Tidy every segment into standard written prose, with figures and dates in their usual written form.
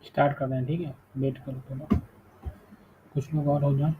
Start कर रहे हैं, ठीक है? वेट करो थोड़ा, कुछ लोग और हो जाएँ।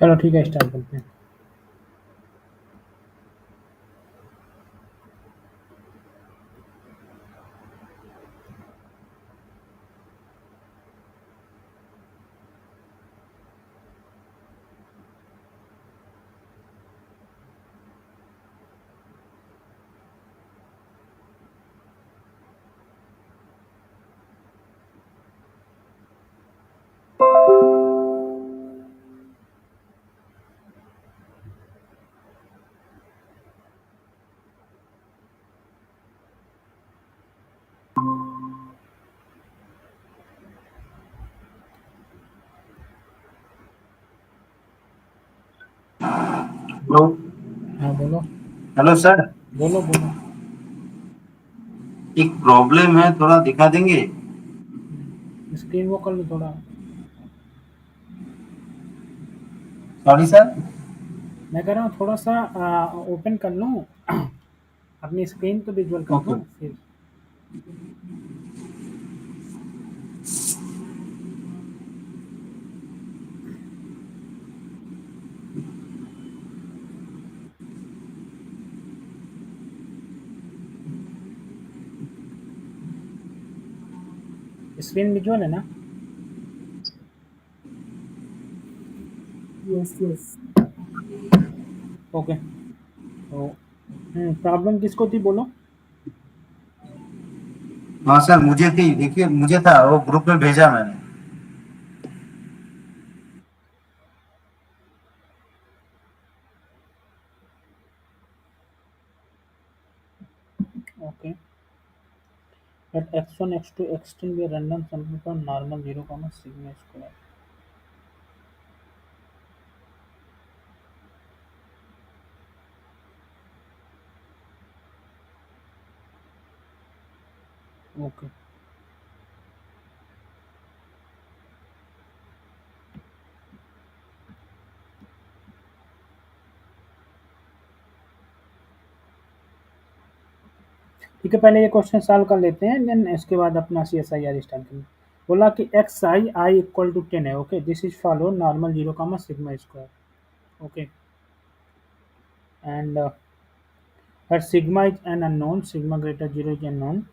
चलो ठीक है, स्टार्ट करते हैं। हेलो। हाँ, बोलो। Hello sir. बोलो, बोलो। एक प्रॉब्लम है, थोड़ा दिखा देंगे? स्क्रीन वो कर लो थोड़ा। Sorry sir. मैं कह रहा हूँ थोड़ा-सा ओपन कर लूँ अपनी स्क्रीन तो विज़ुअल कर ओके। दूँ फिर। स्क्रीन विज़ुअल है ना? Yes, yes. ओके। तो प्रॉब्लम किसको थी बोलो? हाँ सर, मुझे थी, देखिए मुझे था, वो ग्रुप में भेजा मैंने। Okay. Let x1, x2, x10 be a random sample from normal 0, sigma square. Okay. ठीक है, पहले ये क्वेश्चन सॉल्व कर लेते हैं, देन इसके बाद अपना CSIR स्टार्ट करेंगे। बोला कि एक्स आई इक्वल टू 10 है। Okay, this is follow normal 0, sigma square. Okay, and her sigma is an unknown, sigma greater 0 is unknown,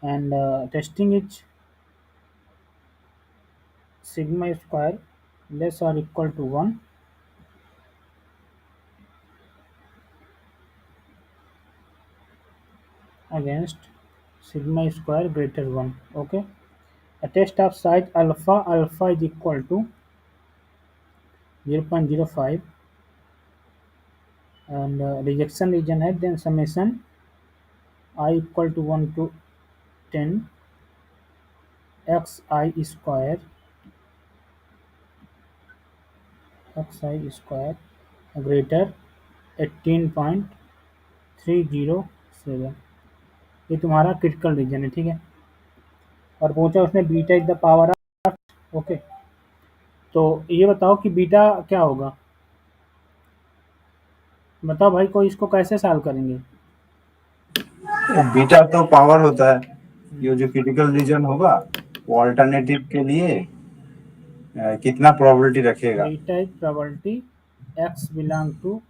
and testing is sigma square less or equal to 1 against sigma square greater 1. Okay, a test of size alpha is equal to 0.05 and rejection region है, then summation I equal to 1 to 10 xi square greater 18.307, ये तुम्हारा critical reason है, ठीक है। और पूछा उसने beta is the power of, okay. तो ये बताओ कि बीटा क्या होगा, बताओ भाई, कोई इसको कैसे सॉल्व करेंगे। बीटा तो पावर होता है, ये जो क्रिटिकल रीजन होगा वो अल्टरनेटिव के लिए कितना प्रोबेबिलिटी रखेगा। Beta is probability X belong to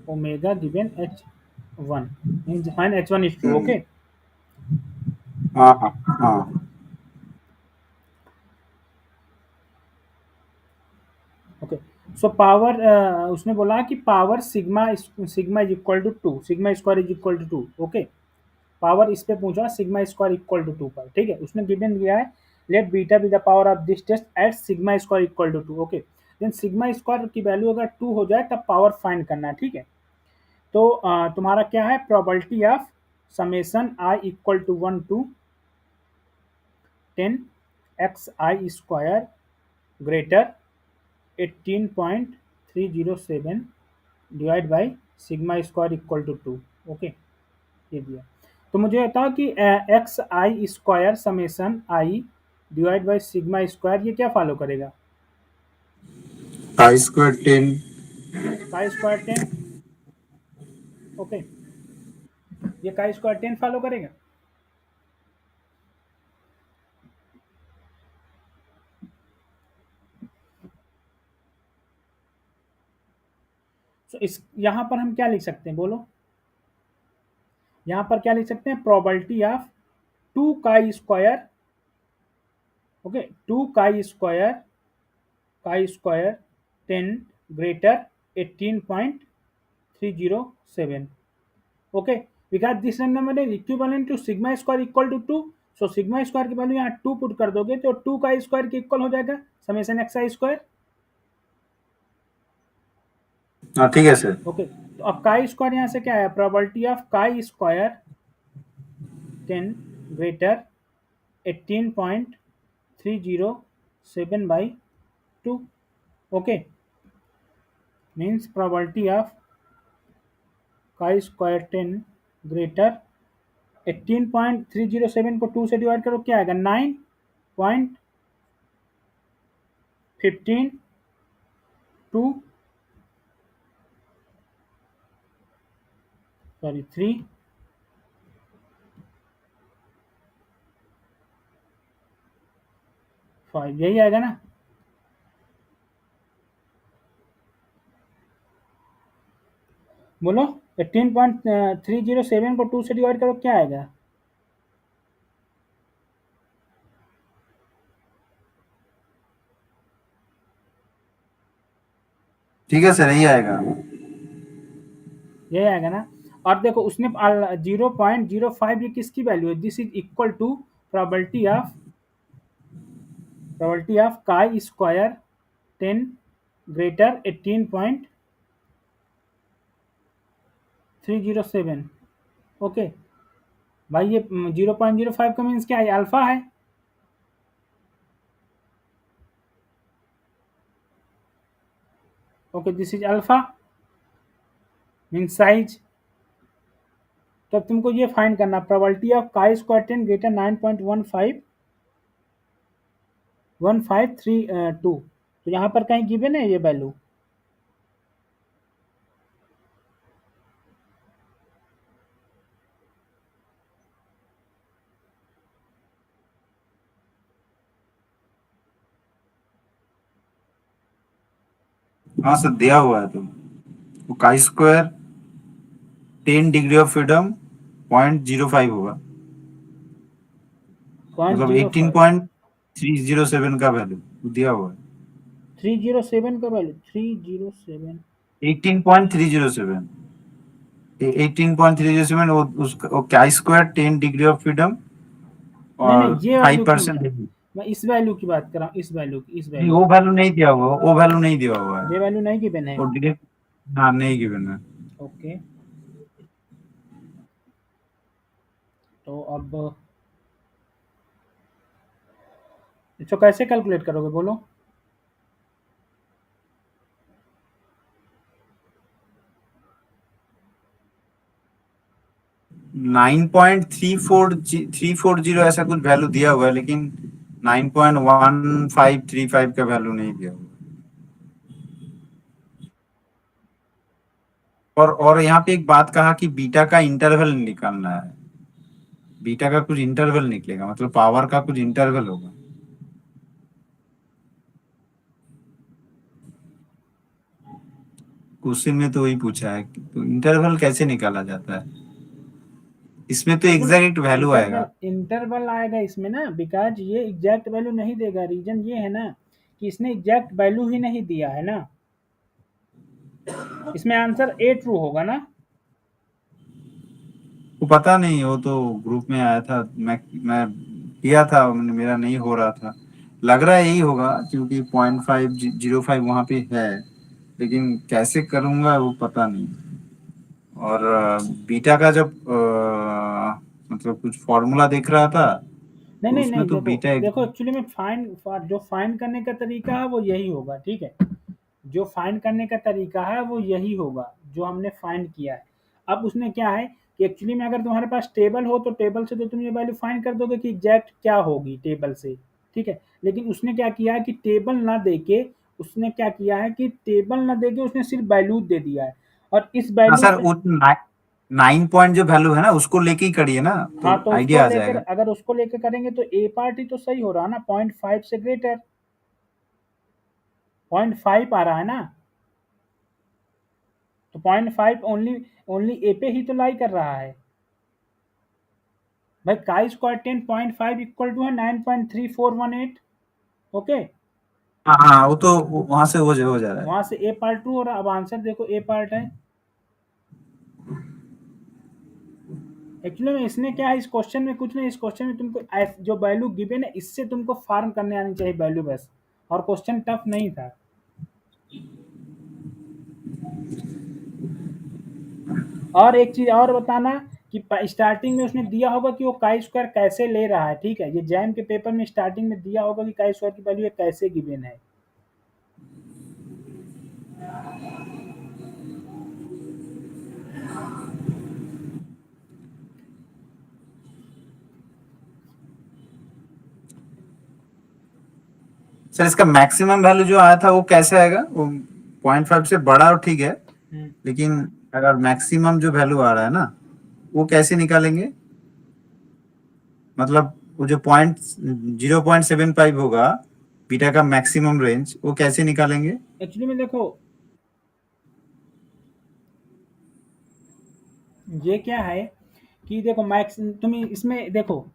omega given h1 means when h1 is true, hmm, okay। हाँ हाँ हाँ। ओके, सो पावर, उसने बोला कि power sigma sigma is equal to 2, sigma square is equal to 2, okay. Power इस पे पूछा sigma square equal to 2 पर, ठीक है। उसने गिवन दिया है let beta be the power of this test at sigma square equal to 2, okay. Then sigma square की वैल्यू अगर 2 हो जाए तब पावर फाइंड करना है, ठीक है। तो तुम्हारा क्या है, probability of summation I equal to 1 to 10 X I square greater 18.307 divide by sigma square equal to 2, okay. ये दिया। तो मुझे बताओ कि X I square summation I divide by sigma square ये क्या फॉलो करेगा, आई स्क्वायर 10। का स्क्वायर 10, ओके। ये का स्क्वायर 10 फॉलो करेगा। तो इस यहाँ पर हम क्या लिख सकते हैं बोलो, यहाँ पर क्या लिख सकते हैं, प्रोबेबिलिटी ऑफ 2 का स्क्वायर, ओके, 2 का square 10 greater 18.307, okay. Because this number is equivalent to sigma square equal to 2, so sigma square की वैल्यू यहाँ 2 पुट कर दोगे तो 2 का स्क्वायर के इक्वल हो जाएगा समेशन एक्स आई स्क्वायर, हाँ ठीक है सर। ओके। तो अब का स्क्वायर यहाँ से क्या है, प्रोबेबिलिटी ऑफ का square 10 greater 18.307 by 2, okay. Means probability of का स्क्वायर 10 ग्रेटर 18.307 को 2 से डिवाइड करो क्या आएगा, 9.15 टू सॉरी 3 5, यही आएगा ना। बोलो 18.307 को 2 से डिवाइड करो क्या आएगा, ठीक है सर, यही आएगा। यही आएगा ना। और देखो उसने 0.05 ये किसकी वैल्यू है, this is equal to probability of chi square 10 greater 18.307, okay. भाई ये 0.05 का मीन्स क्या है, अल्फा है, okay. This is alpha means size. तो अब तुमको ये फाइंड करना probability of chi square 10 greater 9.1532, तो यहाँ पर कहीं गिवन है ये वैल्यू, हाँ सर, दिया हुआ है तो काई स्क्वायर 10 डिग्री ऑफ फ्रीडम 0.05 होगा, मतलब 0.05 18.307 का वैल्यू दिया हुआ है। 307 का वैल्यू 307, 18.307, 18.307 वो काई स्क्वायर 10 डिग्री ऑफ फ्रीडम नहीं नहीं और ये वैल्यू की 5%। मैं इस वैल्यू की बात कर रहा हूँ, इस वैल्यू की, इस नहीं, वैल्यू वो की, वैल्यू नहीं दिया हुआ, वो वैल्यू नहीं दिया हुआ है। ये वैल्यू नहीं गिवन है, वो डायरेक्ट, हाँ, नहीं गिवन है। ओके। तो अब इसको कैसे कैलकुलेट करोगे बोलो, 9.3430 ऐसा कुछ वैल्यू दिया हुआ है, लेकिन 9.1535 का वैल्यू नहीं दिया हुआ। और यहाँ पे एक बात कहा कि बीटा का इंटरवल निकालना है। बीटा का कुछ इंटरवल निकलेगा, मतलब पावर का कुछ इंटरवल होगा। क्वेश्चन में तो वही पूछा है, तो इंटरवल कैसे निकाला जाता है? इसमें तो एग्जैक्ट वैल्यू इंटरवल आएगा। इंटरवल आएगा इसमें ना, बिकॉज ये एग्जैक्ट वैल्यू नहीं देगा। रीजन ये है ना कि इसने एग्जैक्ट वैल्यू ही नहीं दिया है ना। इसमें आंसर ए ट्रू होगा ना। वो पता नहीं, वो तो ग्रुप में आया था, मैं किया था, मेरा नहीं हो रहा था। लग रहा है यही होगा, क्योंकि 0.505 वहाँ पे है, लेकिन कैसे करूँगा वो पता नहीं। और बीटा का जब मतलब कुछ फॉर्मूला देख रहा था, नहीं तो नहीं उसमें नहीं, तो देखो बीटा एक। देखो एक्चुअली में जो फाइंड करने का तरीका है वो यही होगा, ठीक है। जो फाइंड करने का तरीका है वो यही होगा जो हमने फाइंड किया है। अब उसमें क्या है कि एक्चुअली में अगर तुम्हारे पास टेबल हो तो टेबल से तो तुम ये वैल्यू फाइंड कर दोगे कि एग्जैक्ट क्या होगी टेबल से, ठीक है। लेकिन उसने क्या किया है कि टेबल ना देके, उसने क्या किया है कि टेबल ना देके उसने सिर्फ वैल्यू दे दिया है। और इस हाँ वैल्यू सर, से, वो 9 पॉइंट जो वैल्यू है ना, उसको लेके ही करिए ना, हाँ, तो तो उसको आइडिया आ लेकर, जाएगा। अगर उसको लेकर करेंगे तो ए पार्ट ही तो सही हो रहा है ना, 0.5 से ग्रेटर, 0.5 आ रहा है ना। तो 0.5 ओनली ओनली ए पे ही तो लाई कर रहा है भाई। काई स्क्वायर 10.5 इक्वल टू है 9.3418। ओके, हाँ हाँ, वो तो वहां से हो जा रहा है। वहां से ए पार्ट ट्रू हो रहा। अब आंसर देखो, ए पार्ट है। एक्चुअली में इसने क्या है, इस क्वेश्चन में कुछ नहीं, इस क्वेश्चन में तुमको जो वैल्यू गिवन है इससे तुमको फार्म करने आनी चाहिए वैल्यू बस। और क्वेश्चन टफ नहीं था। और एक चीज और बताना कि स्टार्टिंग में उसने दिया होगा कि वो काई स्क्वायर कैसे ले रहा है, ठीक है। ये जैम के पेपर में स्टार्टिंग में दिया होगा कि काई स्क्वायर की वैल्यू कैसे गिवन है। सर, इसका मैक्सिमम वैल्यू जो आया था वो कैसे आएगा? वो 0.5 से बड़ा और ठीक है, हम्म। लेकिन अगर मैक्सिमम जो वैल्यू आ रहा है ना, वो कैसे निकालेंगे? मतलब वो जो 0.75 होगा, बीटा का मैक्सिमम रेंज, वो कैसे निकालेंगे? एक्चुअली में देखो, ये क्या है कि देखो मैक्स, तुम इसमें देखो,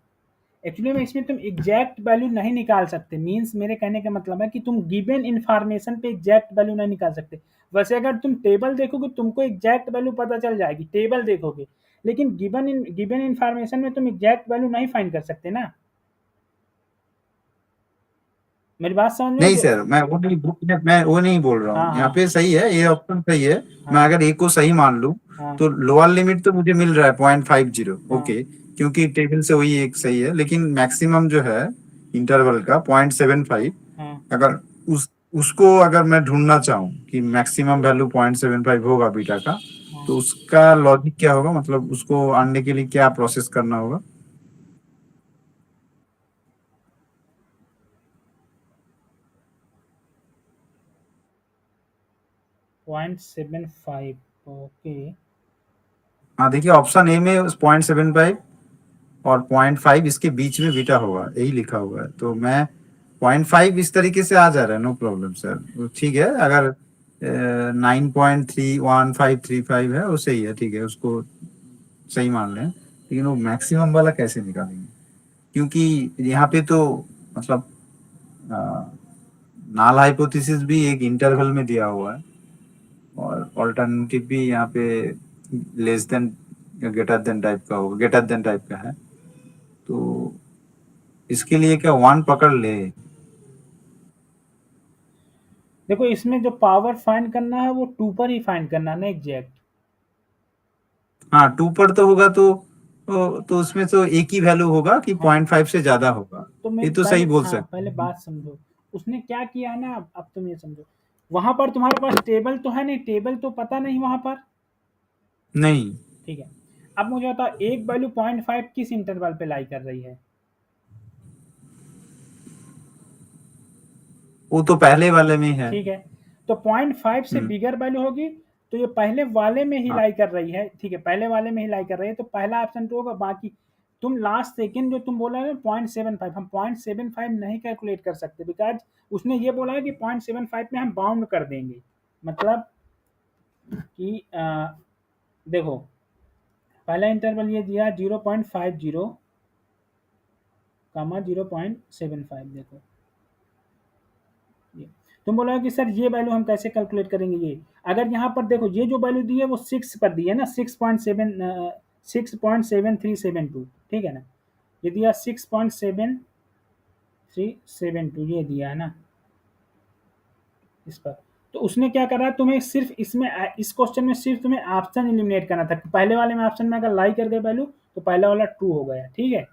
एक्चुअली में इसमें तुम एग्जैक्ट वैल्यू नहीं निकाल सकते। मींस मेरे कहने का मतलब है कि तुम गिवन इन्फॉर्मेशन पे एग्जैक्ट वैल्यू नहीं निकाल सकते। वैसे अगर तुम टेबल देखोगे तुमको एग्जैक्ट वैल्यू पता चल जाएगी, टेबल देखोगे। लेकिन गिवन इन्फॉर्मेशन में तुम एग्जैक्ट वैल्यू नहीं फाइंड कर सकते ना। मेरी बात समझ में नहीं जो, सर, मैं वो नहीं बोल रहा हाँ हूँ। यहाँ हाँ पे सही है, ये ऑप्शन सही है। मैं हाँ अगर ए को सही मान लूँ, हाँ तो लोअर लिमिट तो मुझे मिल रहा है 0.50, हाँ ओके, क्योंकि टेबल से वही एक सही है। लेकिन मैक्सिमम जो है इंटरवल का 0.75, हाँ अगर उसको अगर मैं ढूंढना चाहूँ कि मैक्सिमम वैल्यू 0.75 होगा बीटा का, हाँ। तो उसका लॉजिक क्या होगा? मतलब उसको आने के लिए क्या प्रोसेस करना होगा? 0.75, ओके। हाँ देखिए, ऑप्शन ए में 0.75 और 0.5 इसके बीच में बीटा होगा, यही लिखा हुआ है। तो मैं 0.5 इस तरीके से आ जा रहा है, नो प्रॉब्लम सर, ठीक है। अगर 9.31535 है वो सही है, ठीक है, उसको सही मान लें। लेकिन वो मैक्सिमम वाला कैसे निकालेंगे? क्योंकि यहाँ पे तो मतलब नाल हाइपोथेसिस भी एक इंटरवल में दिया हुआ है, और ऑल्टरनेटिव भी यहाँ पे less than greater than type का होगा, ग्रेटर देन टाइप का है। तो इसके लिए क्या वन पकड़ ले? देखो इसमें जो पावर फाइंड करना है वो टू पर ही फाइंड करना है ना एग्जैक्ट। हाँ, 2 पर तो होगा, तो उसमें तो एक ही वैल्यू होगा कि हाँ, 0.5 से ज्यादा होगा। तो ये मेरी तो पहले, सही बोल हाँ, सकते पहले हैं। बात समझो। उसने क्या किया है ना, अब तुम ये समझो। वहां पर तुम्हारे पास टेबल तो है नहीं, टेबल तो पता नहीं वहां पर, नहीं। ठीक है। अब मुझे बताओ एक वैल्यू 0.5 किस इंटरवल पे लाई कर रही है? वो तो पहले वाले में है। ठीक है, तो 0.5 से हम्म। बिगर वैल्यू होगी तो ये पहले वाले में ही हाँ। लाई कर रही है। ठीक है, पहले वाले में ही लाई कर रही है, तो पहला ऑप्शन तो होगा। बाकी तुम लास्ट सेकंड जो तुम बोला ना 0.75, हम 0.75 नहीं कैलकुलेट कर सकते, बिकॉज उसने ये बोला है कि 0.75 में हम बाउंड कर देंगे। मतलब कि देखो पहला इंटरवल ये दिया 0.50 कामा 0.75। देखो ये तुम बोलोगे कि सर ये वैल्यू हम कैसे कैलकुलेट करेंगे? ये अगर यहाँ पर देखो ये जो वैल्यू दी है वो 6 पर दी है ना, 6.7372, ठीक है ना? ये दिया 6.7372, ये दिया है ना इस पर। तो उसने क्या करा, तुम्हें सिर्फ इसमें इस क्वेश्चन में सिर्फ तुम्हें ऑप्शन एलिमिनेट करना था। पहले वाले में ऑप्शन में अगर लाई कर गए वैल्यू तो पहला वाला ट्रू हो गया, ठीक है।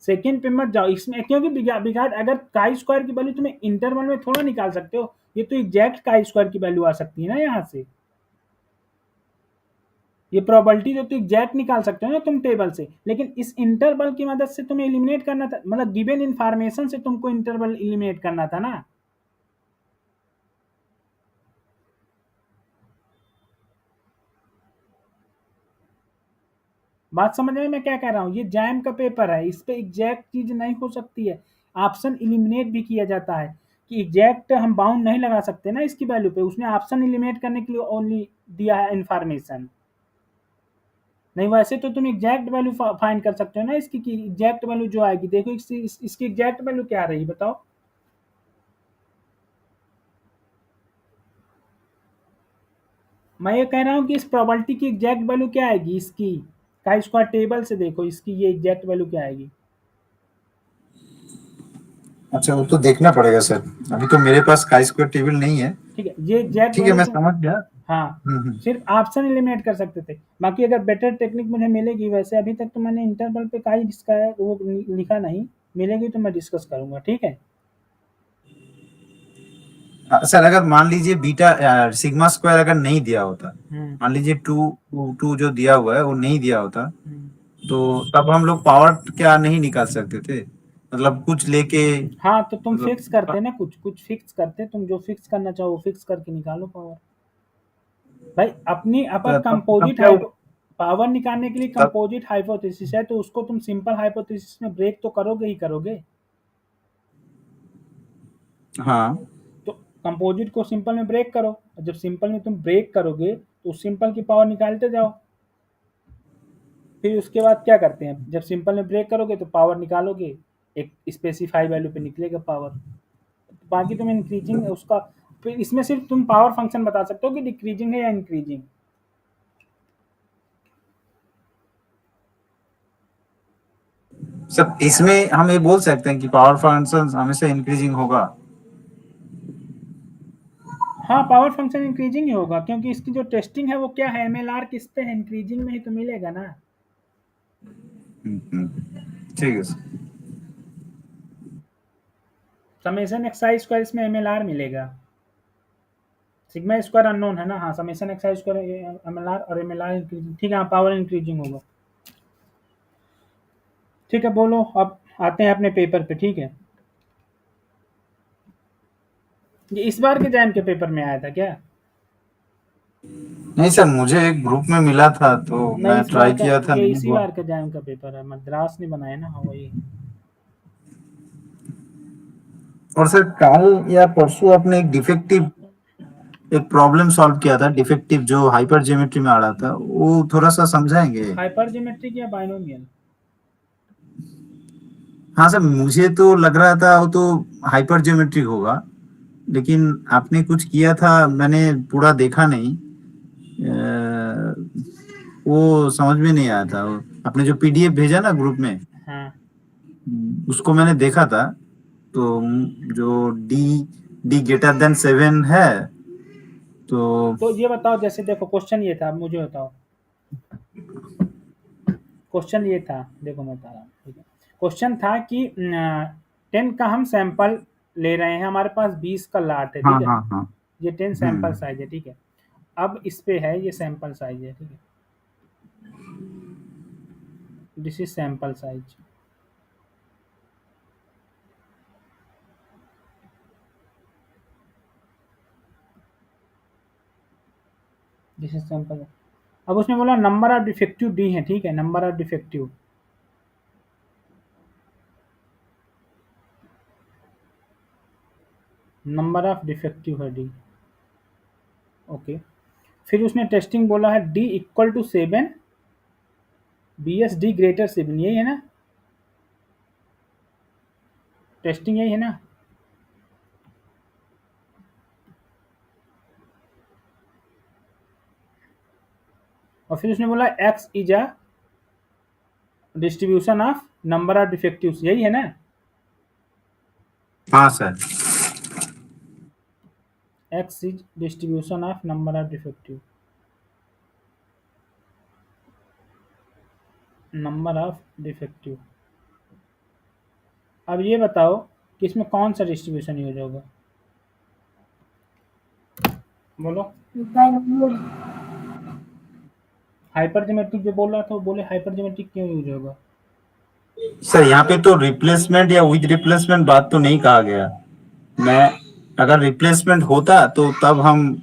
सेकंड पे मत जाओ इसमें, क्योंकि बिकॉज अगर काई स्क्वायर की वैल्यू तुम्हें इंटरवल में थोड़ा निकाल सकते हो, ये तो एग्जैक्ट काई स्क्वायर की वैल्यू आ सकती है ना यहाँ से। ये प्रोबेबिलिटी तो एग्जैक्ट निकाल सकते हो ना तुम टेबल से, लेकिन इस इंटरवल की मदद से तुम्हें एलिमिनेट करना था, मतलब गिवन इन्फॉर्मेशन से तुमको इंटरवल एलिमिनेट करना था ना। बात समझ में मैं क्या कह रहा हूँ? ये जैम का पेपर है, इस पे एग्जैक्ट चीज नहीं हो सकती है। ऑप्शन एलिमिनेट भी किया जाता है कि एग्जैक्ट हम बाउंड नहीं लगा सकते ना इसकी वैल्यू पे। उसने ऑप्शन एलिमिनेट करने के लिए ओनली दिया है इन्फॉर्मेशन। नहीं वैसे तो तुम एग्जैक्ट वैल्यू फाइंड कर सकते हो ना इसकी, कि एग्जैक्ट वैल्यू जो आएगी। देखो इसकी एग्जैक्ट वैल्यू क्या आ रही है बताओ? मैं ये कह रहा हूँ कि इस प्रोबेबिलिटी की एग्जैक्ट वैल्यू क्या आएगी इसकी, का स्क्वायर टेबल से देखो इसकी ये एग्जैक्ट वैल्यू क्या आएगी। अच्छा, वो तो देखना पड़ेगा सर, अभी तो मेरे पास काई स्क्वायर टेबल नहीं है। ठीक है, ये एग्जैक्ट ठीक है, वैल्यू मैं तो समझ गया। हाँ, हम्म। सिर्फ ऑप्शन एलिमिनेट कर सकते थे। बाकी अगर बेटर टेक्निक मुझे मिलेगी, वैसे अभी तक तो मैंने इंटरवल पे का ही जिसका है वो लिखा नहीं, मिलेगी तो मैं डिस्कस करूंगा, ठीक है। सर अगर मान लीजिए बीटा सिग्मा स्क्वायर अगर नहीं दिया होता, हम्म मान लीजिए टू टू जो दिया हुआ है वो नहीं दिया होता, हम्म। तो तब हम लोग पावर क्या नहीं निकाल सकते थे, मतलब कुछ लेके, हाँ तो तुम फिक्स मतलब। करते ना, कुछ कुछ फिक्स करते, तुम जो फिक्स करना चाहो वो फिक्स करके निकालो पावर। भाई अपनी अपर तब कंपोजिट क्या हाइपो पावर निकालने के लिए तब कंपोजिट हाइपोथेसिस है, तो उसको तुम सिंपल हाइपोथेसिस में ब्रेक तो करोगे ही करोगे। हाँ। तो कंपोजिट को सिंपल में ब्रेक करो, और जब सिंपल में तुम ब्रेक करोगे तो उस सिंपल की पावर निकालते जाओ। फिर उसके बाद क्या करते हैं, जब सिंपल में ब्रेक करोगे तो पावर निकालोगे, एक स्पेसिफाई वैल्यू पे निकलेगा पावर। बाकी तुम इंक्रीजिंग उसका, फिर इसमें सिर्फ तुम पावर फंक्शन बता सकते हो कि डिक्रीजिंग है या इंक्रीजिंग। सब इसमें हम ये बोल सकते हैं कि पावर फंक्शन हमेशा इंक्रीजिंग होगा। हाँ पावर फंक्शन इंक्रीजिंग ही होगा, क्योंकि इसकी जो टेस्टिंग है वो क्या है, एमएलआर किस पे है, इंक्रीजिंग में ही तो मिलेगा ना। ठीक है सर। समेशन एक्साइज स्क्वायर इसमें एमएलआर मिलेगा। सिग्मा स्क्वायर अननोन है ना, हाँ समेशन एक्साइज स्क्वायर एमएलआर और एमएलआर इंक्रीजिंग, ठीक है, हाँ पावर इंक्रीजिंग होगा। ठीक है बोलो, अब आते हैं अपने पेपर पे, ठीक है। ये इस बार के जैम के पेपर में आया था क्या? नहीं सर, मुझे एक ग्रुप में मिला था तो नहीं मैं इस बार ट्राई का, किया था, ये नहीं इसी हुआ। बार का जैम का पेपर है, मद्रास ने बनाया ना, हाँ वही। और सर कल या परसों आपने एक प्रॉब्लम सॉल्व किया था, डिफेक्टिव जो हाइपर ज्योमेट्री में आ रहा था, वो थोड़ा सा समझाएंगे? हाइपर ज्योमेट्रिक या बाइनोमियल? हाँ सर, मुझे तो लग रहा था वो तो हाइपर ज्योमेट्रिक होगा, लेकिन आपने कुछ किया था, मैंने पूरा देखा नहीं। वो समझ में नहीं आया था, आपने जो पीडीएफ भेजा ना ग्रुप में, हाँ उसको मैंने देखा था। तो जो डी डी ग्रेटर देन 7 है, तो। तो ये बताओ, जैसे देखो क्वेश्चन ये था, मुझे बताओ क्वेश्चन ये था, देखो मैं बता रहा हूँ, ठीक है। क्वेश्चन था कि 10 का हम सैंपल ले रहे हैं, हमारे पास 20 का लाट है, हाँ ठीक है। हाँ हाँ। ये 10 सैंपल हम्म। साइज है, ठीक है। अब इस पे है ये सैंपल साइज है, ठीक है। This is sample size. This is sample. अब उसने बोला नंबर ऑफ डिफेक्टिव डी है, ठीक है, number of defective, number of defective है डी, ओके। फिर उसने टेस्टिंग बोला है D equal to 7, B S D greater 7, यही है ना, टेस्टिंग यही है ना। और फिर उसने बोला x is a distribution of number of डिफेक्टिव्स, यही है ना। हाँ sir. X is distribution of number of defective, number of defective. अब ये बताओ कि इसमें कौन सा डिस्ट्रीब्यूशन यूज होगा, बोलो। हाइपरजेमेट्रिक जो बोल रहा था वो बोले हाइपरजेमेट्रिक क्यों यूज होगा। सर यहाँ पे तो रिप्लेसमेंट या विद रिप्लेसमेंट बात तो नहीं कहा गया। मैं अगर रिप्लेसमेंट होता तो तब हम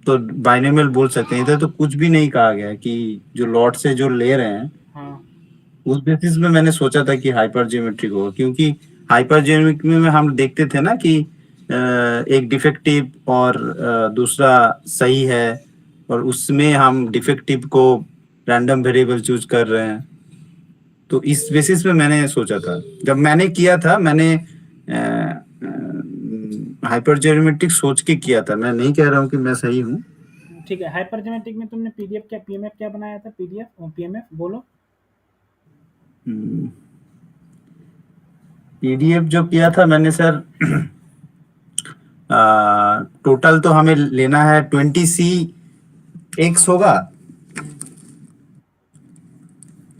तो बाइनोमियल बोल सकते हैं। इधर तो कुछ भी नहीं कहा गया कि जो लॉट से जो ले रहे हैं हाँ उस बेसिस में मैंने सोचा था कि हाइपर ज्योमेट्रिक होगा, क्योंकि हाइपर ज्योमेट्रिक में हम देखते थे ना कि एक डिफेक्टिव और दूसरा सही है, और उसमें हम डिफेक्टिव को रैंडम वेरिएबल चूज कर रहे हैं। तो इस बेसिस में मैंने सोचा था, जब मैंने किया था मैंने हाइपर ज्योमेट्रिक सोच के किया था। मैं नहीं कह रहा हूँ कि मैं सही हूँ। ठीक है। हाइपरजेमेट्रिक में तुमने पीडीएफ क्या पीएमएफ क्या बनाया था, पीडीएफ और पीएमएफ बोलो। पीडीएफ जो किया था मैंने सर, टोटल तो हमें लेना है 20C एक्स होगा।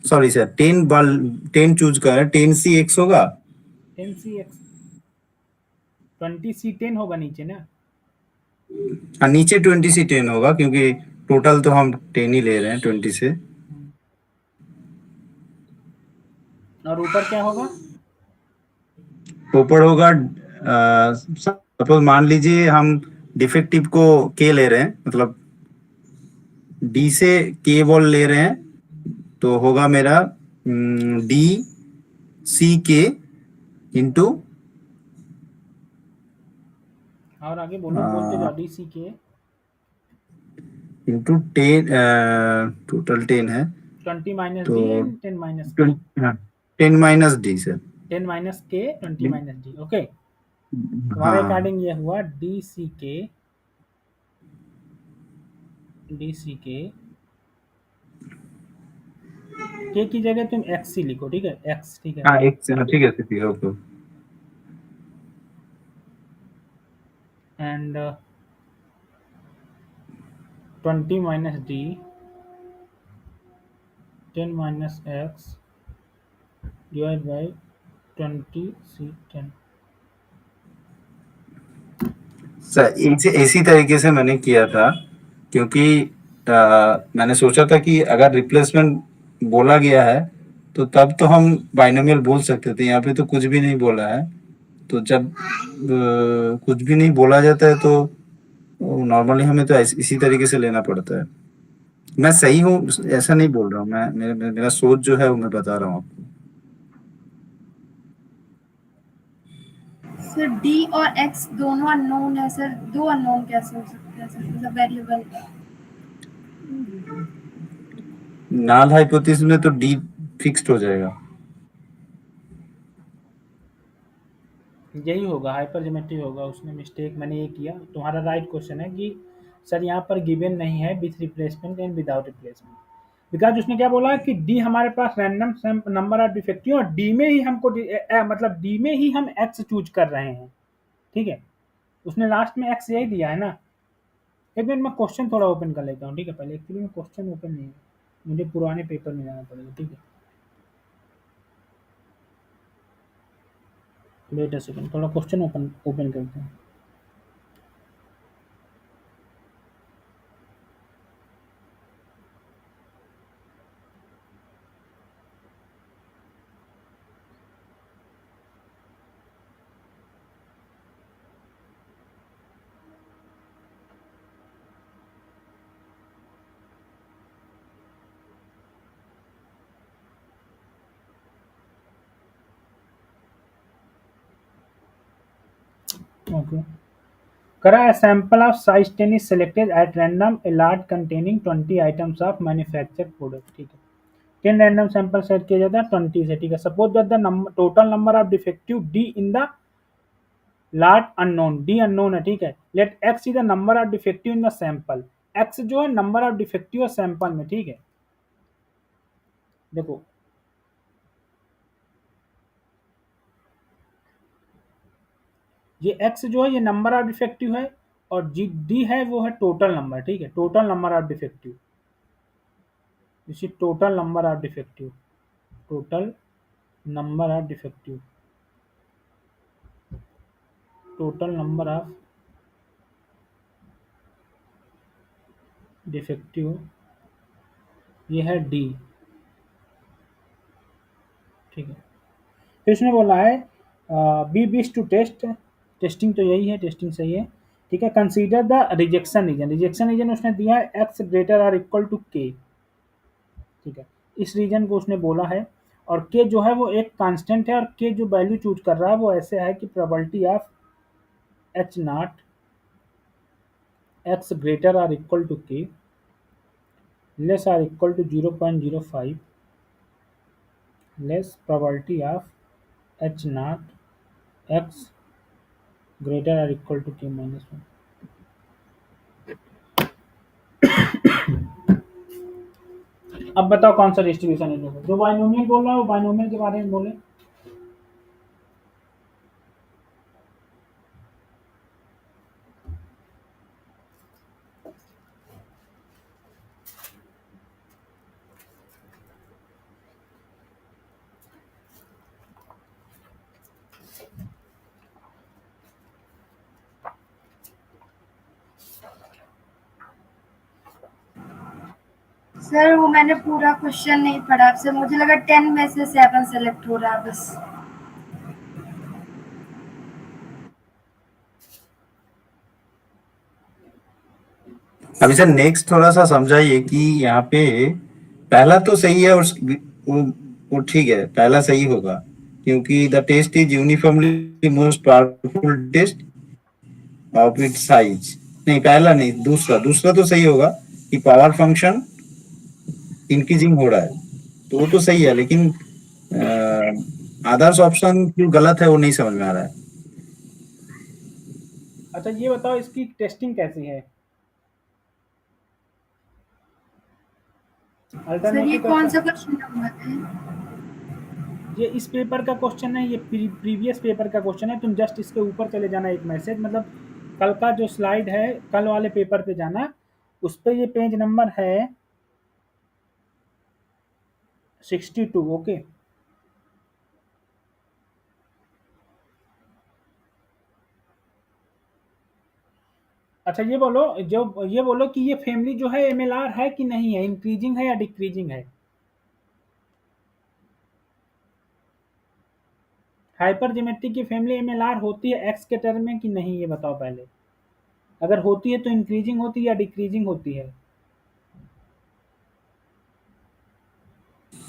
सॉरी सर, 10 चूज कर 10C एक्स होगा। 10C x 20C10 होगा नीचे ना। हाँ, नीचे 20C10 होगा क्योंकि टोटल तो हम 10 ही ले रहे हैं 20 से। और ऊपर क्या होगा। ऊपर होगा, सपोज मान लीजिए हम डिफेक्टिव को के ले रहे हैं, मतलब डी से के बॉल ले रहे हैं, तो होगा मेरा D C K इंटू और आगे बोलो, बोलते जाओ, DCK इंटू 10, टोटल 10 है 20 माइनस तो डी एंड 10 माइनस के, 10 - D सर। 10 माइनस के 20 माइनस डी, ओके। तुम्हारे हाँ अकॉर्डिंग ये हुआ डी सी के के की जगह तुम एक्स ही लिखो, ठीक है, एक्स, ठीक है। हाँ, एक से ठीक है, ठीक है, okay. And 20 minus D 10 minus x divide by 20C10। Sir इसी तरीके से मैंने किया था, क्योंकि मैंने सोचा था कि अगर रिप्लेसमेंट बोला गया है तो तब तो हम बाइनोमियल बोल सकते थे। यहाँ पे तो कुछ भी नहीं बोला है, तो जब कुछ भी नहीं बोला जाता है तो नॉर्मली हमें तो इसी तरीके से लेना पड़ता है। मैं सही हूँ ऐसा नहीं बोल रहा हूँ, मेरा सोच जो है वो मैं बता रहा हूँ आपको। सर डी और एक्स दोनों अननोन है सर, दो अननोन कैसे हो सकते हैं सर, मतलब वेरिएबल। नाल हाइपोथेसिस में तो डी फिक्स्ड हो जाएगा। यही होगा, हाइपरजेमेट्रिक होगा, उसने मिस्टेक, मैंने ये किया। तुम्हारा राइट क्वेश्चन है कि सर यहाँ पर गिवन नहीं है with replacement and without replacement, because उसने क्या बोला कि डी हमारे पास रैंडम नंबर ऑफ डिफेक्टिव और डी में ही हमको मतलब डी में ही हम एक्स चूज कर रहे हैं, ठीक है। उसने लास्ट में एक्स यही दिया है ना। एक मिनट मैं क्वेश्चन थोड़ा ओपन कर लेता हूँ, ठीक है। पहले एक्चुअली में क्वेश्चन ओपन नहीं है, मुझे पुराने पेपर में जाना पड़ेगा, ठीक है। वेट अ सेकंड, थोड़ा क्वेश्चन ओपन ओपन करते हैं। ओके। करा a sample of size 10 is selected at random a lot containing 20 items of manufactured product। ठीक है, 10 रैंडम सैंपल सेट किया जाता है 20 से। ठीक है, suppose that the total number of defective D in the lot unknown, D unknown है। ठीक है, let X is the number of defective in the sample, X जो है नंबर ऑफ डिफेक्टिव सैंपल में। ठीक है, देखो ये एक्स जो है ये नंबर ऑफ डिफेक्टिव है, और जी डी है वो है टोटल नंबर। ठीक है, टोटल नंबर ऑफ डिफेक्टिव, इसी total number of defective, total number of defective, total number of defective, ये है डी। ठीक है, फिर उसने बोला है B wish to test, testing तो यही है, टेस्टिंग सही है। ठीक है, consider the rejection region, rejection region उसने दिया है एक्स ग्रेटर और इक्वल टू के। ठीक है, इस रीजन को उसने बोला है, और के जो है वो एक कांस्टेंट है, और के जो वैल्यू चूज कर रहा है वो ऐसे है कि probability of H naught X greater और इक्वल टू के लेस और equal to 0.05 less probability of H naught X greater और इक्वल टू के माइनस 1। अब बताओ कौन सा डिस्ट्रीब्यूशन है जो बाइनोमियल बोल रहा है, वो बाइनोमियल के बारे में बोले। सर वो मैंने पूरा क्वेश्चन नहीं पढ़ा आपसे, मुझे लगा 10 में से 7 सेलेक्ट हो रहा है बस। अभी सर नेक्स्ट थोड़ा सा समझाइए कि यहाँ पे पहला तो सही है, और वो ठीक है, पहला सही होगा क्योंकि the test is uniformly most powerful test of its size. नहीं, पहला नहीं, दूसरा, दूसरा तो सही होगा कि पावर फंक्शन इंक्रीजिंग हो रहा है, तो वो तो सही है, लेकिन आदर्श ऑप्शन क्यों गलत है वो नहीं समझ में आ रहा है। अच्छा ये बताओ इसकी टेस्टिंग कैसी है, सर ये अल्टरनेटिव कौन का। सा क्वेश्चन नंबर है? ये इस पेपर का क्वेश्चन है, ये प्रीवियस पेपर का क्वेश्चन है। तुम जस्ट इसके ऊपर चले जाना, एक मैसेज मतलब कल का जो स्लाइड है, कल वाले पेपर पे जाना, उस पे ये पेज नंबर है 62। ओके, अच्छा ये बोलो, जो ये बोलो कि ये फैमिली जो है एमएलआर है कि नहीं है, इंक्रीजिंग है या डिक्रीजिंग है। हाइपर ज्योमेट्रिक की फैमिली एमएलआर होती है एक्स के टर्म में कि नहीं, ये बताओ पहले। अगर होती है तो इंक्रीजिंग होती है या डिक्रीजिंग होती है।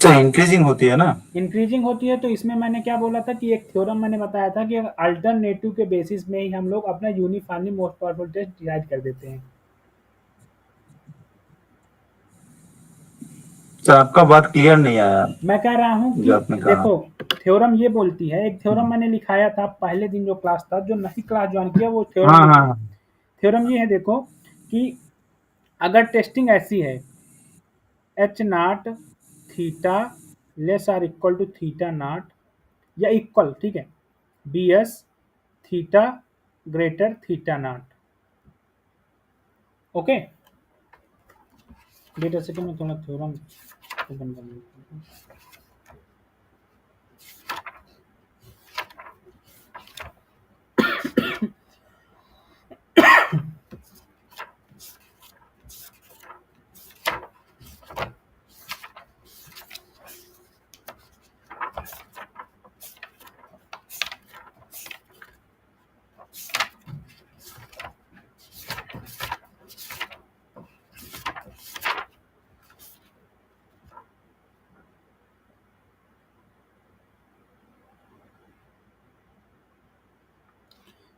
तो इंक्रीजिंग होती है ना। इंक्रीजिंग होती है तो इसमें मैंने क्या बोला था कि एक थ्योरम मैंने बताया था कि अल्टरनेटिव के बेसिस में ही हम लोग अपना uniformly most powerful test decide कर देते हैं। तो आपका बात क्लियर नहीं आया मैं कह रहा हूं कि जो आपने कहा। देखो, थ्योरम ये बोलती है, एक थ्योरम मैंने लिखाया था पहले दिन जो क्लास था, जो नहीं क्लास ज्वाइन किया वो थ्योरम हाँ लिखा है। हाँ। थ्योरम ये है देखो कि अगर टेस्टिंग ऐसी है H naught theta less are equal to theta naught या इक्वल, ठीक है, B S theta greater theta naught. Okay, data second में थोड़ा थ्योरम ओपन कर लेते हैं।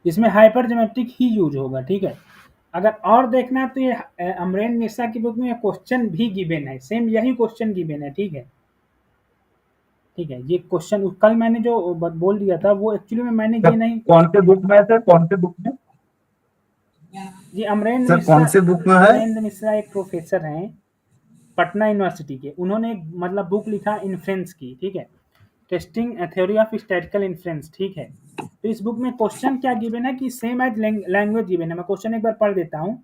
इसमें हाइपर ज्योमेट्रिक ही यूज होगा, ठीक है। अगर और देखना है तो ये अमरेन मिश्रा की बुक में क्वेश्चन भी गिवन है, सेम यही क्वेश्चन गिवन है, ठीक है। ठीक है, ये क्वेश्चन कल मैंने जो बोल दिया था वो एक्चुअली में मैंने ये नहीं, कौन से बुक में है सर, कौन से बुक में? ये अमरेंद्र सर मिश्रा, कौन से बुक में है? अमरेंद्र मिश्रा एक प्रोफेसर हैं पटना यूनिवर्सिटी के, उन्होंने एक मतलब बुक लिखा इन्फ्रेंस की, ठीक है, testing theory of statistical inference, ठीक है। तो इस बुक में क्वेश्चन क्या गिवन है कि सेम एज लैंग्वेज गिवन है। मैं क्वेश्चन एक बार पढ़ देता हूँ।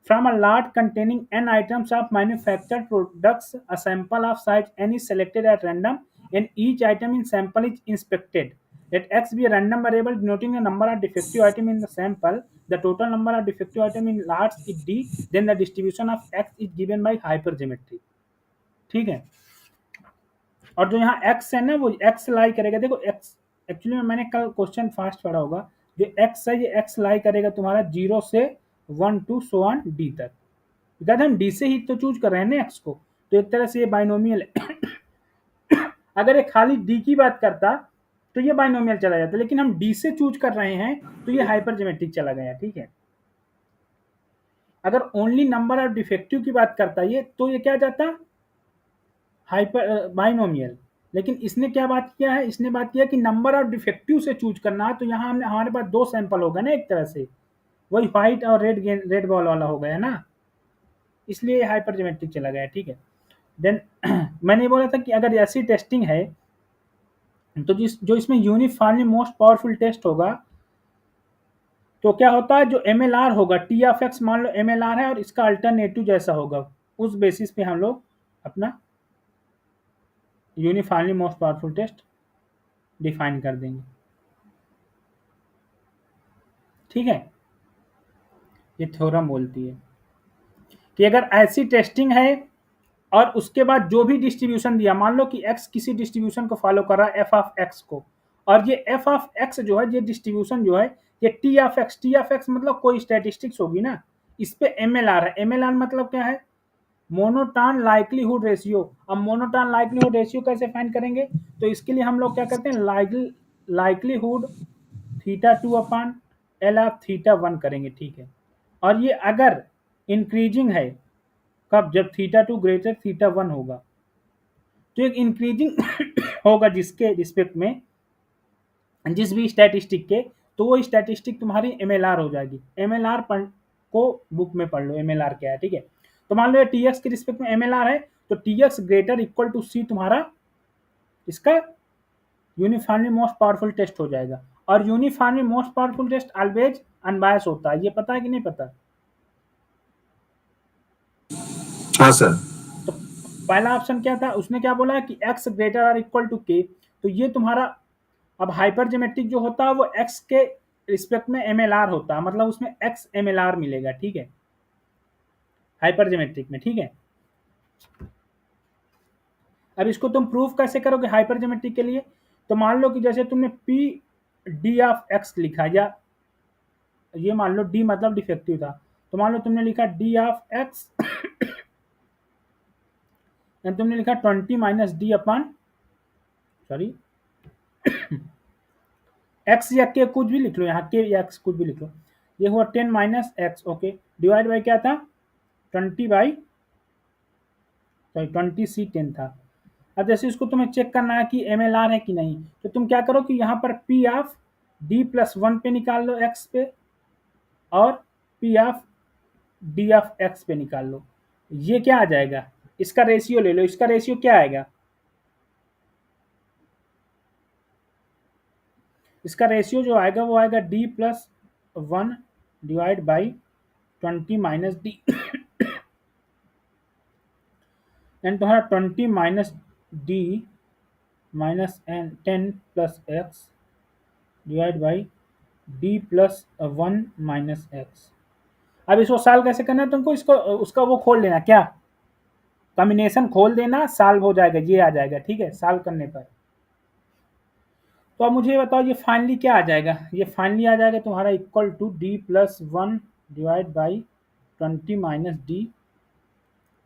From a lot containing n items of manufactured products, a sample of size n is selected at random and each item in sample is inspected. Let x be a random variable denoting the number of defective items in the sample. The total number of defective items in lots is d. Then the distribution of x is given by hypergeometry, ठीक है। और जो यहाँ x है ना वो x लाई करेगा, देखो x एक्चुअली में मैंने कल क्वेश्चन फास्ट पढ़ा होगा, जो x है ये x लाई करेगा तुम्हारा 0 से 1 टू सो ऑन d तक, बिकॉज हम d से ही तो चूज कर रहे हैं ना x को, तो एक तरह से ये बाइनोमियल है। अगर ये खाली d की बात करता तो ये बाइनोमियल चला जाता, लेकिन हम d से चूज कर रहे हैं तो ये हाइपर ज्योमेट्रिक चला गया, ठीक है। अगर ओनली नंबर ऑफ डिफेक्टिव की बात करता ये तो ये क्या जाता, हाइपर बाइनोमियल। लेकिन इसने क्या बात किया है, इसने बात किया कि नंबर ऑफ डिफेक्टिव से चूज करना है, तो यहाँ हमने हमारे पास दो सैंपल होगा ना एक तरह से, वही व्हाइट और रेड बॉल वाला हो गया ना, इसलिए हाइपर ज्योमेट्रिक चला गया, ठीक है। देन मैंने बोला था कि अगर ऐसी टेस्टिंग है तो जो इसमें यूनिफॉर्मली मोस्ट पावरफुल टेस्ट होगा, तो क्या होता है जो MLR होगा टी ऑफ एक्स, मान लो MLR है और इसका अल्टरनेटिव जैसा होगा, उस बेसिस पे हम लोग अपना uniformly most powerful test define कर देंगे, ठीक है। ये थ्योरम बोलती है कि अगर ऐसी टेस्टिंग है और उसके बाद जो भी डिस्ट्रीब्यूशन दिया, मान लो कि x किसी डिस्ट्रीब्यूशन को फॉलो कर रहा है f ऑफ x को, और ये f ऑफ x जो है, ये डिस्ट्रीब्यूशन जो है ये t ऑफ x मतलब कोई स्टैटिस्टिक्स होगी ना, इस पे MLR है। MLR मतलब क्या है, मोनोटॉन लाइक्लीहुड रेशियो। अब मोनोटॉन लाइक्लीहुड रेशियो कैसे फाइंड करेंगे, तो इसके लिए हम लोग क्या करते हैं, likelihood theta 2 upon L of theta 1 करेंगे, ठीक है। और ये अगर इंक्रीजिंग है, कब, जब थीटा 2 ग्रेटर थीटा 1 होगा, तो एक इंक्रीजिंग होगा जिसके रिस्पेक्ट में जिस भी स्टैटिस्टिक के, तो वो स्टैटिस्टिक तुम्हारी MLR हो जाएगी। MLR को बुक में पढ़ लो MLR क्या है, ठीक है। तो मान लो ये TX के रिस्पेक्ट में MLR है, तो TX greater equal to C तुम्हारा इसका यूनिफॉर्मली मोस्ट पावरफुल टेस्ट हो जाएगा। और uniformly most powerful test always unbiased होता है, ये पता है कि नहीं पता? हाँ सर। तो पहला ऑप्शन क्या था, उसने क्या बोला कि x ग्रेटर और इक्वल टू k, तो ये तुम्हारा अब हाइपर ज्योमेट्रिक जो होता है वो x के रिस्पेक्ट में MLR होता है, मतलब उसमें x MLR मिलेगा, ठीक है, हाइपर ज्योमेट्रिक में, ठीक है। अब इसको तुम प्रूफ कैसे करोगे हाइपर ज्योमेट्रिक के लिए, तो मान लो कि जैसे तुमने p d ऑफ x लिखा, या ये मान लो d मतलब डिफेक्टिव था, तो मान लो तुमने लिखा d ऑफ x तुमने लिखा 20 minus D upon, sorry x या k कुछ भी लिख लो, यहाँ k या x कुछ भी लिख लो, ये हुआ 10 minus x, okay, divide by क्या था 20 बाई, सॉरी 20c10 था। अब जैसे इसको तुम्हें चेक करना है कि MLR है कि नहीं, तो तुम क्या करो कि यहाँ पर P ऑफ D प्लस 1 पे निकाल लो x पे, और P of D of x पे निकाल लो, ये क्या आ जाएगा, इसका रेशियो ले लो, इसका रेशियो क्या आएगा, इसका रेशियो जो आएगा वो आएगा d plus 1 divide by 20 minus D, and तुम्हारा 20 minus D minus N 10 plus X divide by D plus 1 minus X. अब इसको सॉल्व कैसे करना है तुमको, इसको उसका वो खोल लेना, क्या कॉम्बिनेशन खोल देना, सॉल्व हो जाएगा, ये आ जाएगा, ठीक है, सॉल्व करने पर। तो अब मुझे ये बताओ ये फाइनली क्या आ जाएगा, ये फाइनली आ जाएगा तुम्हारा equal to d plus 1 divide by 20 minus D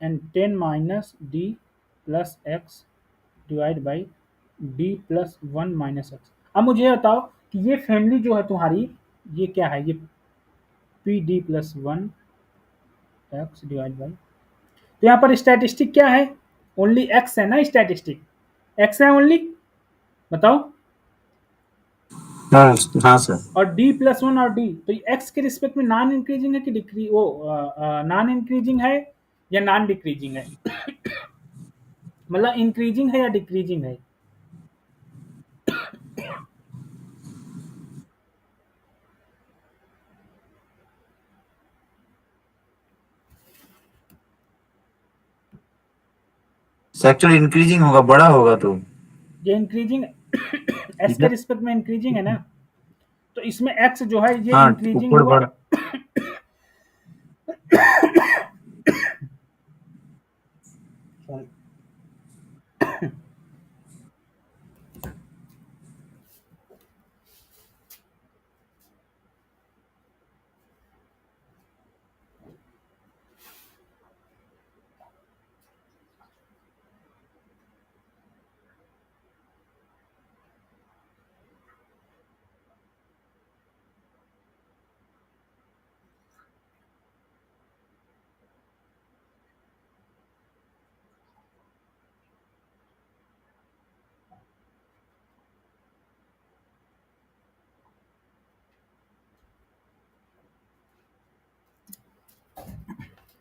and 10 minus D plus X divide by D plus 1 minus X. अब मुझे ये बताओ कि ये फैमिली जो है तुम्हारी, ये क्या है, ये P D plus one x divide by, तो यहाँ पर स्टैटिस्टिक क्या है, ओनली एक्स है ना, स्टैटिस्टिक एक्स है ओनली, बताओ। हाँ हाँ सर। और डी प्लस वन और डी, तो एक्स के रिस्पेक्ट में नॉन इंक्रीजिंग है कि डिक्री वो नॉन इंक्रीजिंग है या नॉन डिक्रीजिंग है, मतलब इंक्रीजिंग है या डिक्रीजिंग है। एक्चुअली इंक्रीजिंग होगा, बड़ा होगा तो। ये इंक्रीजिंग एक्स के इधर रिस्पेक्ट में इंक्रीजिंग है ना, तो इसमें एक्स जो है ये हाँ इंक्रीजिंग ऊपर हुआ। बड़ा। Sorry.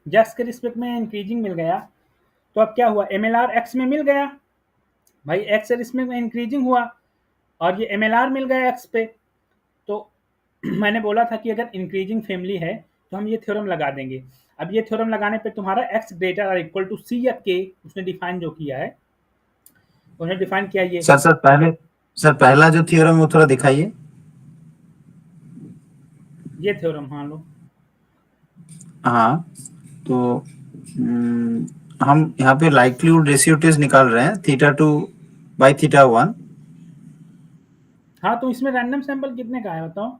एक्स के रिस्पेक्ट में इंक्रीजिंग मिल गया, तो अब क्या हुआ, एम एल आर एक्स में मिल गया भाई, एक्स के रिस्पेक्ट में इंक्रीजिंग हुआ और ये एम एल आर मिल गया एक्स पे। तो मैंने बोला था कि अगर इंक्रीजिंग फैमिली है तो हम ये थ्योरम लगा देंगे। अब ये थ्योरम लगाने पे तुम्हारा एक्स ग्रेटर और इक्वल टू सी या के, उसने डिफाइन जो किया है, उन्होंने डिफाइन किया ये सर पहला जो थ्योरम वो थोड़ा दिखाइए। थ्योरम, हाँ लो। हाँ तो हम यहाँ पे लाइक्लीहुड रेशियो टेस्ट निकाल रहे हैं, थीटा 2 बाई थीटा 1। हाँ, तो इसमें रैंडम सैंपल कितने का है बताओ।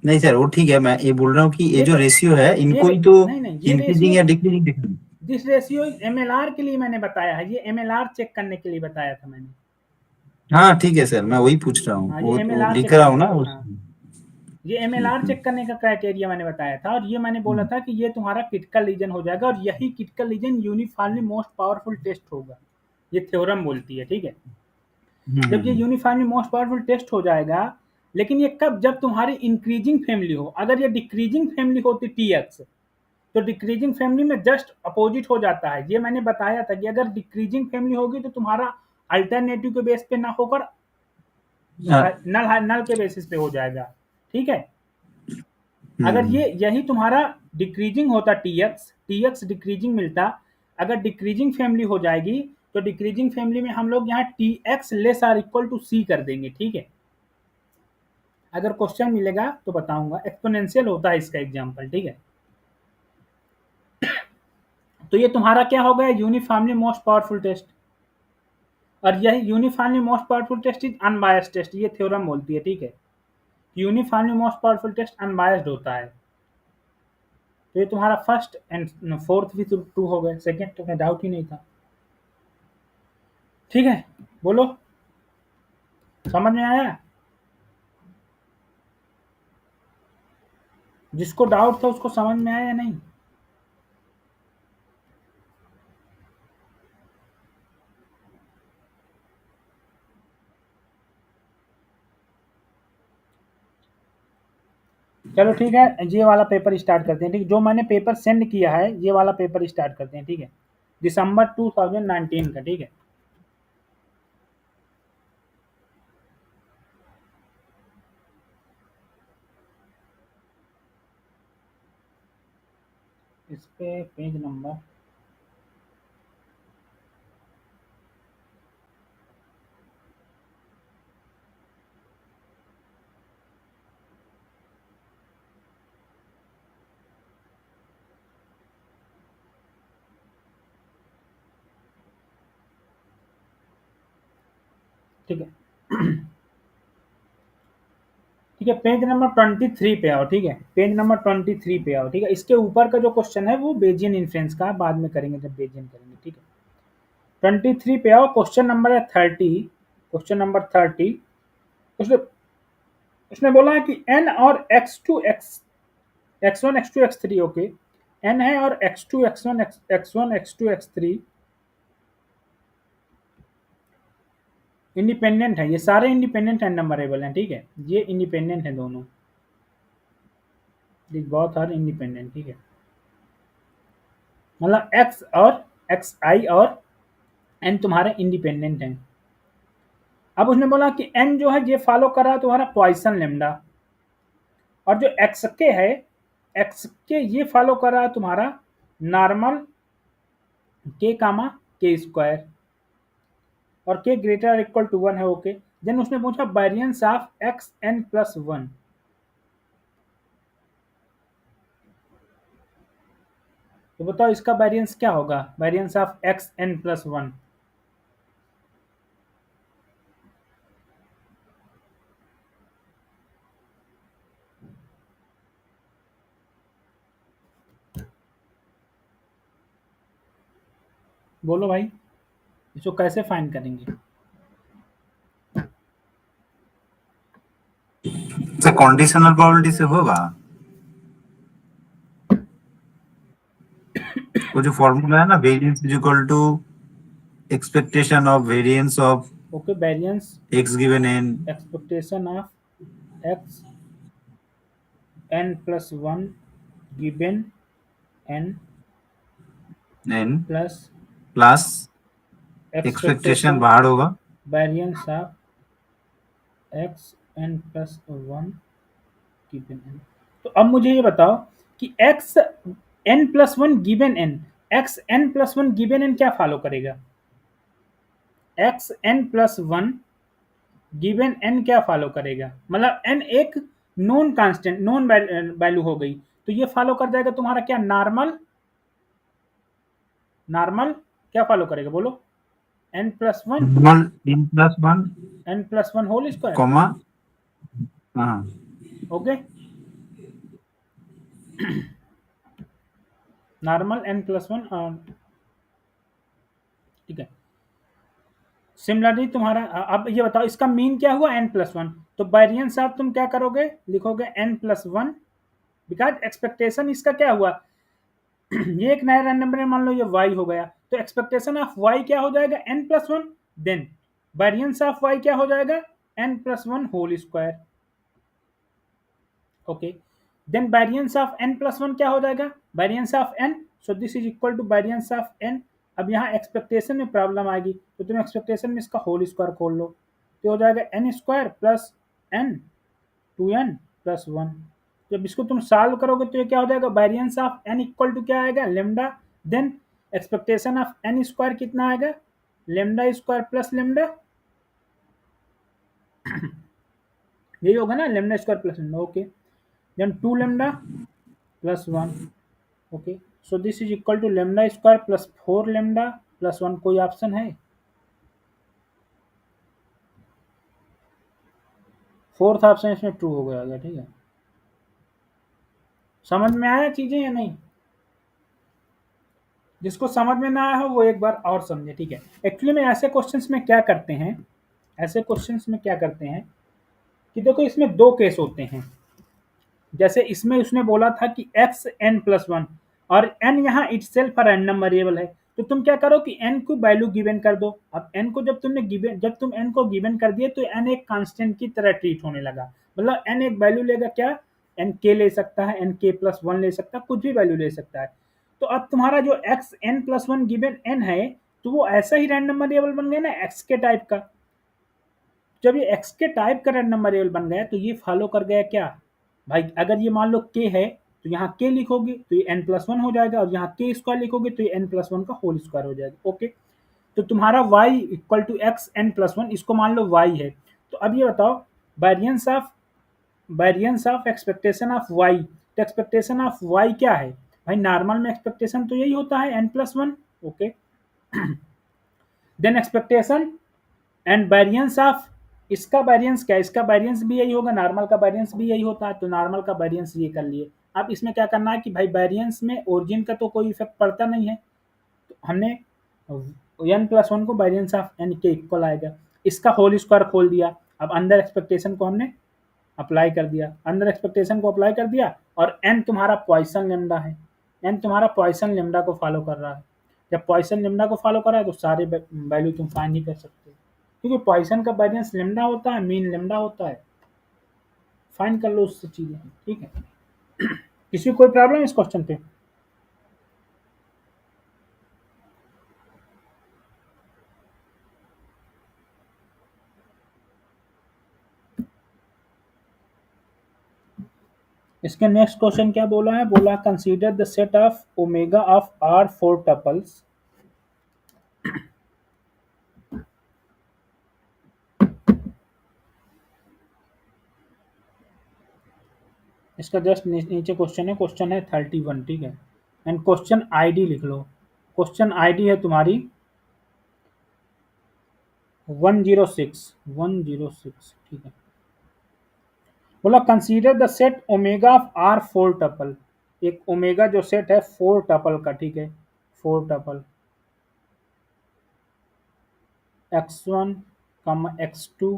नहीं सर वो ठीक है, मैं ये बोल रहा हूँ कि ये जो देखो, रेशियो है ये इनको ही तो नहीं नहीं, ये इंक्रीजिंग रेशियो, या डिक्रीजिंग दिखना। दिस रेशियो एमएलआर के लिए मैंने बताया है, ये एमएलआर चेक करने के लिए बताया था मैंने। हाँ ठीक है सर, मैं वही पूछ रहा हूँ, हाँ, ये वो एमएलआर लिख चेक रहा हूँ करने, ना हाँ, ये एमएलआर चेक करने का क्राइटेरिया मैंने बताया था, और ये मैंने बोला था कि ये तुम्हारा क्रिटिकल रीजन हो जाएगा, और यही critical region uniformly most powerful test होगा, ये थ्योरम बोलती है, ठीक है। जब ये यूनिफॉर्मली मोस्ट पावरफुल टेस्ट हो जाएगा, लेकिन ये कब, जब तुम्हारी इंक्रीजिंग फैमिली हो। अगर ये डिक्रीजिंग फैमिली होती टी एक्स, तो डिक्रीजिंग फैमिली में जस्ट अपोजिट हो जाता है, ये मैंने बताया था कि अगर डिक्रीजिंग फैमिली होगी तो तुम्हारा अल्टरनेटिव के बेस पे ना होकर नल नल के बेसिस पे हो जाएगा, ठीक है। अगर ये यही तुम्हारा डिक्रीजिंग होता टी एक्स डिक्रीजिंग मिलता, अगर डिक्रीजिंग फैमिली हो जाएगी तो डिक्रीजिंग फैमिली में हम लोग यहाँ t x less are equal to c कर देंगे, ठीक है। अगर क्वेश्चन मिलेगा तो बताऊंगा, एक्सपोनेंशियल होता है इसका एग्जाम्पल, ठीक है। तो ये तुम्हारा क्या हो गया, यूनिफॉर्मली मोस्ट पावरफुल टेस्ट, और यही uniformly most powerful test is unbiased test, ये थ्योरम बोलती है, ठीक है। Uniformly most powerful test unbiased होता है। तो ये तुम्हारा फर्स्ट एंड फोर्थ भी ट्रू हो गए, सेकंड तो डाउट ही नहीं था, ठीक है। बोलो, समझ में आया, जिसको डाउट था उसको समझ में आया या नहीं। चलो ठीक है, ये वाला पेपर स्टार्ट करते हैं, ठीक है। जो मैंने पेपर सेंड किया है ये वाला पेपर स्टार्ट करते हैं, ठीक है, दिसंबर 2019 का, ठीक है। इस पे पेज नंबर ठीक है, ठीक है, पेज नंबर 23 पे आओ, ठीक है, पेज नंबर 23 पे आओ, ठीक है। इसके ऊपर का जो क्वेश्चन है वो बेजियन इन्फ्लुएंस का, बाद में करेंगे जब बेजियन करेंगे, ठीक है। 23 पे आओ, क्वेश्चन नंबर है 30, क्वेश्चन नंबर 30। उसने उसने बोला है कि n और x2 x1 x2 x3 okay, n है और x2 x1 x1 x2 x3 independent है, ये सारे इंडिपेंडेंट एंड नंबरेबल हैं, ठीक है, ये इंडिपेंडेंट है दोनों, दिस बोथ आर इंडिपेंडेंट, ठीक है, मतलब x और xi और n तुम्हारे इंडिपेंडेंट हैं। अब उसने बोला कि n जो है ये फॉलो कर रहा है तुम्हारा पॉइसन लेमडा, और जो xk है xk ये फॉलो कर रहा है तुम्हारा नॉर्मल k कामा k स्क्वायर, और k ग्रेटर इक्वल टू 1 है, ओके। देन उसने पूछा वेरिएंस ऑफ xn प्लस 1, तो बताओ इसका वेरिएंस क्या होगा, वेरिएंस ऑफ xn प्लस 1। बोलो भाई, इसको कैसे फाइंड करेंगे? सर कंडीशनल प्रोबेबिलिटी से होगा, वो जो फॉर्मूला है ना, variance is equal to expectation of variance of okay, variance x given n expectation of x n plus 1 given n n plus plus expectation बाहर होगा variance of x n plus 1 given n। तो अब मुझे ये बताओ कि x n plus 1 given n, x n plus 1 given n क्या follow करेगा? x n plus 1 given n क्या फॉलो करेगा? मतलब n एक नॉन कांस्टेंट, नॉन वैल्यू हो गई, तो ये फॉलो कर जाएगा तुम्हारा क्या, नॉर्मल, नॉर्मल क्या फॉलो करेगा बोलो, n plus 1 n plus 1 n plus 1 whole square, comma, हाँ ओके, नॉर्मल n प्लस 1, ठीक है। सिमिलरली तुम्हारा अब ये बताओ इसका मीन क्या हुआ, n प्लस 1, तो वेरिएंस ऑफ तुम क्या करोगे, लिखोगे n प्लस 1, बिकॉज एक्सपेक्टेशन इसका क्या हुआ ये एक नया रैंडम नंबर, मान लो ये y हो गया, तो एक्सपेक्टेशन ऑफ y क्या हो जाएगा, n plus 1, then variance of y क्या हो जाएगा, n plus 1 whole square, okay. Then variance of n plus 1 क्या हो जाएगा, variance of n, so this is equal to variance of n। अब यहाँ एक्सपेक्टेशन में प्रॉब्लम आएगी, तो तुम एक्सपेक्टेशन में इसका होल स्क्वायर खोल लो, तो हो जाएगा n square plus n 2n plus 1। जब इसको तुम सॉल्व करोगे तो ये क्या हो जाएगा, variance of n equal to क्या आएगा, lambda, then expectation of n square कितना आएगा, लेमडा स्क्वायर प्लस लेमडा, यही होगा ना, lambda square plus lambda, okay. Then 2 lambda plus 1, okay, so this is equal to lambda square plus 4 lambda plus 1। कोई option है? Fourth option इसमें true हो गया, ठीक है। समझ में आया चीजें या नहीं? जिसको समझ में ना आया हो वो एक बार और समझे, ठीक है। एक्चुअली में ऐसे क्वेश्चंस में क्या करते हैं, ऐसे क्वेश्चंस में क्या करते हैं कि देखो इसमें दो केस होते हैं, जैसे इसमें उसने बोला था कि एक्स एन प्लस 1 और n यहाँ इटसेल्फ रैंडम वेरिएबल है, तो तुम क्या करो कि n को वैल्यू गिवन कर दो। अब n को जब तुम n को गिवन कर दिए तो n एक कांस्टेंट की तरह ट्रीट होने लगा, मतलब n एक वैल्यू लेगा, क्या n k ले सकता है, n k प्लस 1 ले सकता है, कुछ भी वैल्यू ले सकता है। तो अब तुम्हारा जो x n plus 1 given n है, तो वो ऐसा ही रैंडम वेरिएबल बन गया ना x के टाइप का। जब ये x के टाइप का रैंडम वेरिएबल बन गया तो ये फॉलो कर गया क्या भाई, अगर ये मान लो k है तो यहाँ k लिखोगे तो ये n प्लस 1 हो जाएगा, और यहाँ k स्क्वायर लिखोगे तो ये n प्लस 1 का होल स्क्वायर हो जाएगा, ओके। तो तुम्हारा y equal to X N plus 1, इसको मान लो y है। तो अब ये बताओ variance of expectation of y, तो एक्सपेक्टेशन ऑफ y क्या है भाई, नॉर्मल में एक्सपेक्टेशन तो यही होता है n plus 1, okay. Then expectation and variance of, इसका वेरिएंस क्या है, इसका वेरिएंस भी यही होगा, नॉर्मल का वेरिएंस भी यही होता है, तो नॉर्मल का वेरिएंस ये कर लिए। अब इसमें क्या करना है कि भाई वेरिएंस में ओरिजिन का तो कोई इफेक्ट पड़ता नहीं है, तो हमने n प्लस 1 को वेरिएंस ऑफ n के इक्वल आएगा, इसका होल स्क्वायर खोल दिया। अब अंडर एक्सपेक्टेशन को हमने अप्लाई कर दिया, अंडर एक्सपेक्टेशन को अप्लाई कर दिया, और n तुम्हारा पॉइसन लेमडा है, n तुम्हारा पॉइसन लेमडा को फॉलो कर रहा है। जब पॉइसन लेमडा को फॉलो कर रहा है तो सारे वैल्यू तुम फाइंड ही कर सकते हो, क्योंकि पॉइसन का वेरिएंस लेमडा होता है, मीन लेमडा होता है, फाइंड कर लो उससे चीजें, ठीक है। किसी को कोई प्रॉब्लम इस क्वेश्चन पे? इसके नेक्स्ट क्वेश्चन क्या बोला है, बोला consider the set of omega of R four tuples. इसका जस्ट नीचे क्वेश्चन है, क्वेश्चन है 31, ठीक है। एंड क्वेश्चन आईडी लिख लो, क्वेश्चन आईडी है तुम्हारी 106, ठीक है। बोला consider the set omega of R four tuple, एक ओमेगा जो सेट है फोर टपल का, ठीक है, four tuple x1, x2,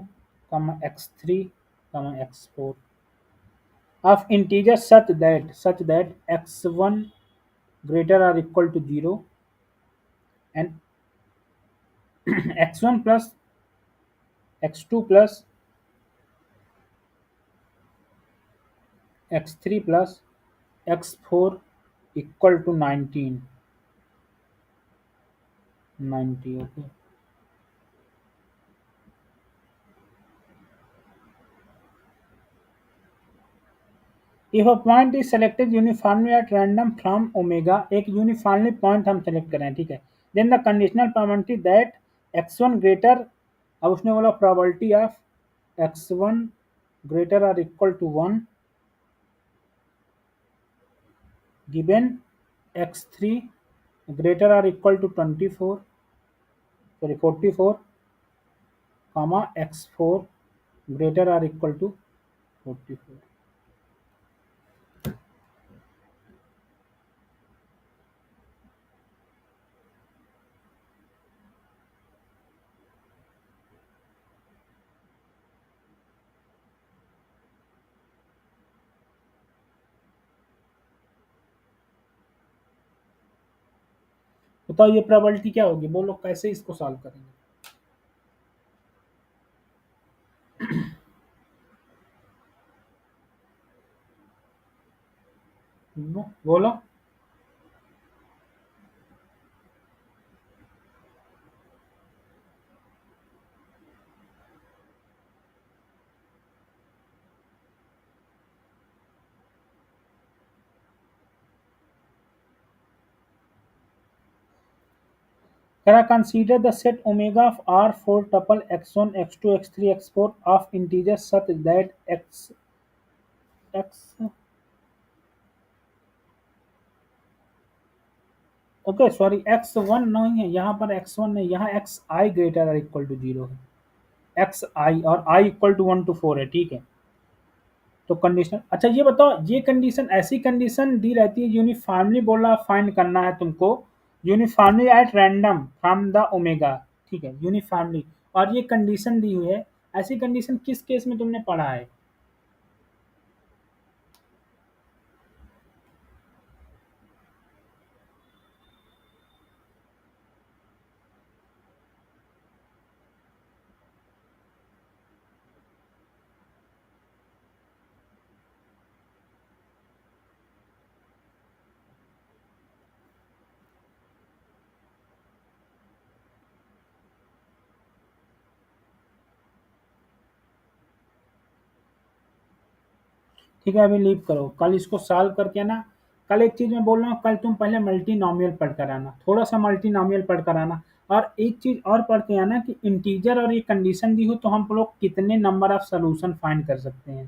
x3, x4 of integer such that x1 greater or equal to 0 and x1 plus x2 plus x3 plus x4 equal to 90, okay. If a point is selected uniformly at random from omega, एक uniformly point हम select करें, ठीक है, then the conditional probability that x1 greater, अब उसने बोला probability of x1 greater और equal to 1 given x3 greater और equal to 44, comma x4 greater or equal to 44। बताओ ये प्रोबेबिलिटी क्या होगी, बोलो कैसे इसको सॉल्व करेंगे? बोलो। Consider the set omega of R4 tuple x1, x2, x3, x4 of integers such that x okay sorry x1 नहीं है यहाँ पर, x1 नहीं, यहाँ xi ग्रेटर और इक्वल टू 0 है, xi और i इक्वल टू 1 to 4 है, ठीक है। तो कंडीशन, अच्छा ये बताओ, ये कंडीशन ऐसी कंडीशन दी रहती है यूनिफॉर्मली, बोला फाइंड करना है तुमको uniformly at random from the omega, ठीक है, यूनिफॉर्मली, और ये कंडीशन दी हुई है, ऐसी कंडीशन किस केस में तुमने पढ़ा है? ठीक है, अभी लीव करो, कल इसको सॉल्व करके ना, कल एक चीज मैं बोल रहा हूँ, कल तुम पहले मल्टीनोमियल पढ़ कर आना, थोड़ा सा मल्टीनोमियल पढ़ कर आना, और एक चीज और पढ़ के आना कि इंटीजर और ये कंडीशन दी हो तो हम लोग कितने नंबर ऑफ सोल्यूशन फाइंड कर सकते हैं,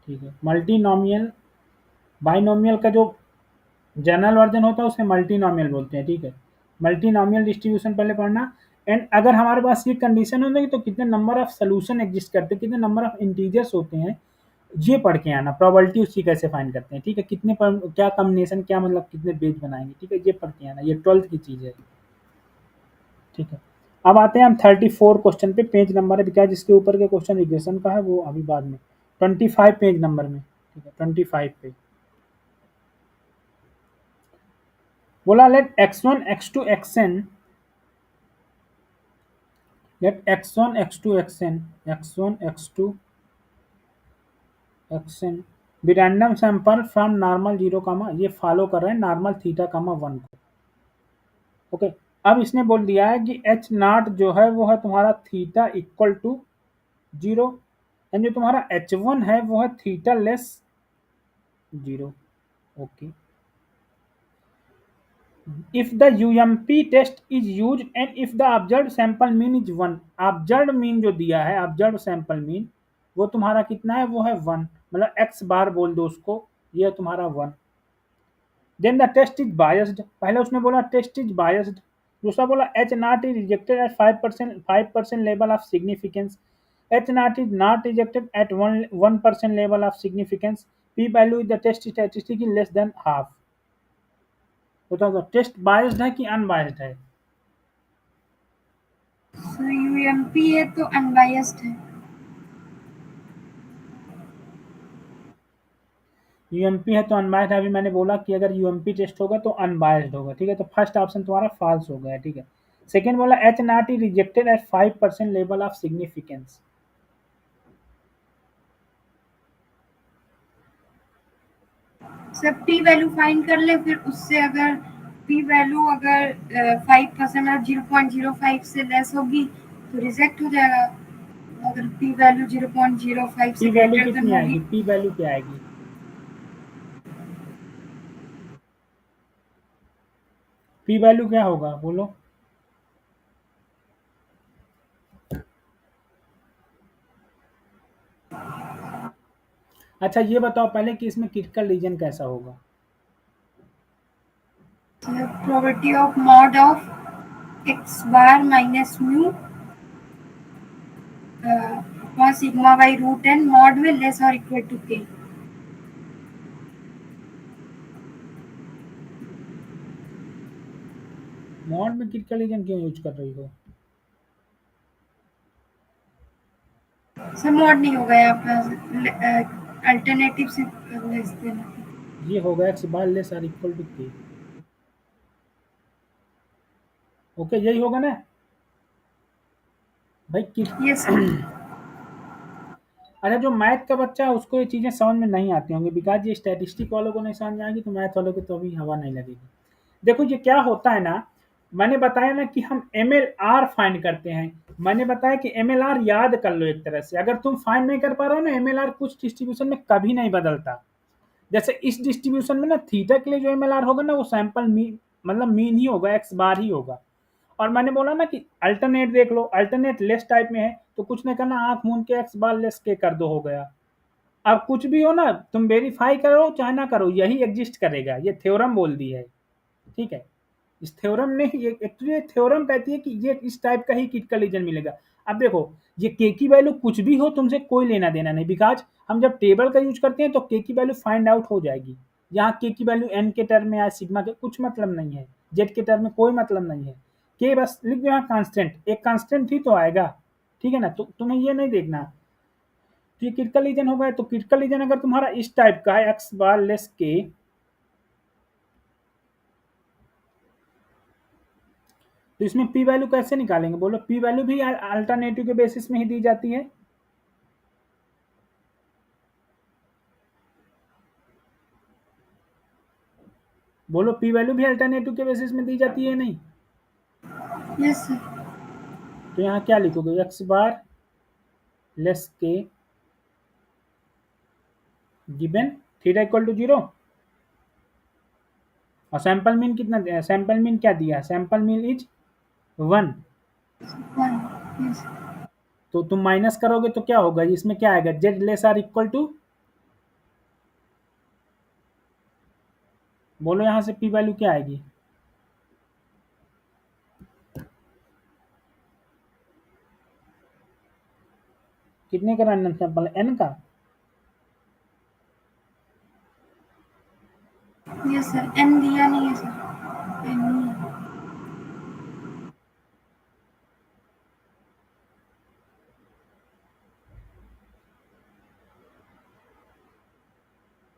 ठीक है। मल्टीनोमियल, बाइनोमियल का जो जनरल वर्जन होता है उसे मल्टीनोमियल बोलते हैं, ठीक है। मल्टीनोमियल डिस्ट्रीब्यूशन पहले पढ़ना, एंड अगर हमारे पास ये कंडीशन होगी तो कितने नंबर ऑफ सोल्यूशन एग्जिस्ट करते हैं, कितने नंबर ऑफ इंटीजर्स होते हैं, ये पढ़ के आना, प्रोबेबिलिटी उसकी कैसे फाइंड करते हैं, ठीक है, कितने क्या कॉम्बिनेशन, क्या मतलब कितने बेस बनाएंगे, ठीक है, ये पढ़ के आना, ये 12th की चीज़ है, ठीक है। अब आते हैं हम 34 क्वेश्चन पे, पेज नंबर है बिकॉज जिसके ऊपर के क्वेश्चन रिग्रेशन का है वो अभी बाद में, 25 पेज नंबर में, ठीक है 25 पे बोला let x1 x2 xn, let x1 x2 xn, x1 x2 xn be random sample from normal 0 comma, ये फॉलो कर रहे हैं नॉर्मल थीटा कामा 1 को, ओके। अब इसने बोल दिया है कि एच नॉट जो है वो है तुम्हारा थीटा इक्वल टू 0, एंड जो तुम्हारा h1 है वो है theta less 0, okay. If the UMP test is used and if the observed sample mean is 1, observed mean जो दिया है, observed sample mean वो तुम्हारा कितना है, वो है 1, मतलब x बार बोल दो उसको, ये है तुम्हारा 1। Then the test is biased, पहले उसने बोला टेस्ट इज बायस्ड, दूसरा बोला H naught is rejected at 5% level of significance, H naught is not rejected at 1% level of significance, P value is the test statistic is less than half. बताओ test biased है कि unbiased है? Sir UMP है तो unbiased है। UMP है तो unbiased है, अभी मैंने बोला कि अगर यूएमपी टेस्ट होगा तो अनबायस्ड होगा, ठीक है, तो फर्स्ट ऑप्शन तुम्हारा फॉल्स हो गया, ठीक है। सेकेंड बोला H naught is rejected at 5% level of significance, sir P value find कर ले, फिर उससे अगर पी वैल्यू अगर 5% और 0.05 से लेस होगी तो रिजेक्ट हो जाएगा, अगर पी वैल्यू 0.05 पी से वैल्यू ग्रेटर देन कितनी होगी। आएगी, पी वैल्यू क्या आएगी? पी वैल्यू क्या होगा बोलो? अच्छा ये बताओ पहले कि इसमें क्रिटिकल रीजन कैसा होगा? Probability of mod of X bar minus mu sigma by root N mod में लेस और इक्वल टू के। मॉड में क्रिटिकल रीजन क्यों यूज कर रही हो? सर मॉड नहीं होगा यहाँ पर, अल्टरनेटिव से लेस देना। ये होगा एक्स बार लेस और इक्वल टू के, ओके यही होगा ना भाई यस सर। अच्छा जो मैथ का बच्चा है उसको ये चीज़ें समझ में नहीं आती होंगी, बिकॉज ये स्टैटिस्टिक वालों को नहीं समझ में आएगी तो मैथ वालों को तो अभी हवा नहीं लगेगी। देखो ये क्या होता है ना, मैंने बताया ना कि हम एम एल आर फाइंड करते हैं, मैंने बताया कि एम एल आर याद कर लो एक तरह से, अगर तुम फाइंड नहीं कर पा रहे हो ना, एम एल आर कुछ डिस्ट्रीब्यूशन में कभी नहीं बदलता। जैसे इस डिस्ट्रीब्यूशन में ना थीटा के लिए जो एम एल आर होगा ना वो सैंपल मीन मतलब मीन ही होगा, एक्स बार ही होगा। और मैंने बोला ना कि अल्टरनेट देख लो, अल्टरनेट लेस टाइप में है तो कुछ नहीं करना, आंख मूंद के एक्स बार लेस के कर दो, हो गया। अब कुछ भी हो ना, तुम वेरीफाई करो चाहे ना करो, यही एग्जिस्ट करेगा, ये थ्योरम बोल दी है, ठीक है। इस थ्योरम ने एक्चुअली थ्योरम कहती है कि ये इस टाइप का ही क्रिटिकल रीजन मिलेगा। अब देखो ये के की वैल्यू कुछ भी हो तुमसे कोई लेना देना नहीं, बिकॉज हम जब टेबल का यूज करते हैं तो के की वैल्यू फाइंड आउट हो जाएगी। यहाँ के की वैल्यू एन के टर्म में या सिग्मा के कुछ मतलब नहीं है, जेड के टर्म में कोई मतलब नहीं है, के बस लिख दो यहाँ कांस्टेंट, एक कांस्टेंट ही तो आएगा, ठीक है ना, तो तुम्हें ये नहीं देखना। तो ये क्रिटिकल रीजन हो गया, तो क्रिटिकल रीजन अगर तुम्हारा इस टाइप का है एक्स बार लेस के, तो इसमें पी वैल्यू कैसे निकालेंगे बोलो? पी वैल्यू भी अल्टरनेटिव के बेसिस में ही दी जाती है। बोलो पी वैल्यू भी अल्टरनेटिव के बेसिस में दी जाती है नहीं? Yes sir. तो यहाँ क्या लिखोगे, एक्स बार लेस के गिवन थीटा इक्वल टू 0, और सैंपल मीन कितना दिया, सैंपल मीन क्या दिया, सैंपल मीन इज 1, यस। तो तुम माइनस करोगे तो क्या होगा, इसमें क्या आएगा, Z less are equal to, बोलो यहाँ से पी वैल्यू क्या आएगी? कितने का रैंडम सैंपल है, एन का? यस सर, एन दिया नहीं है सर, एन नहीं है।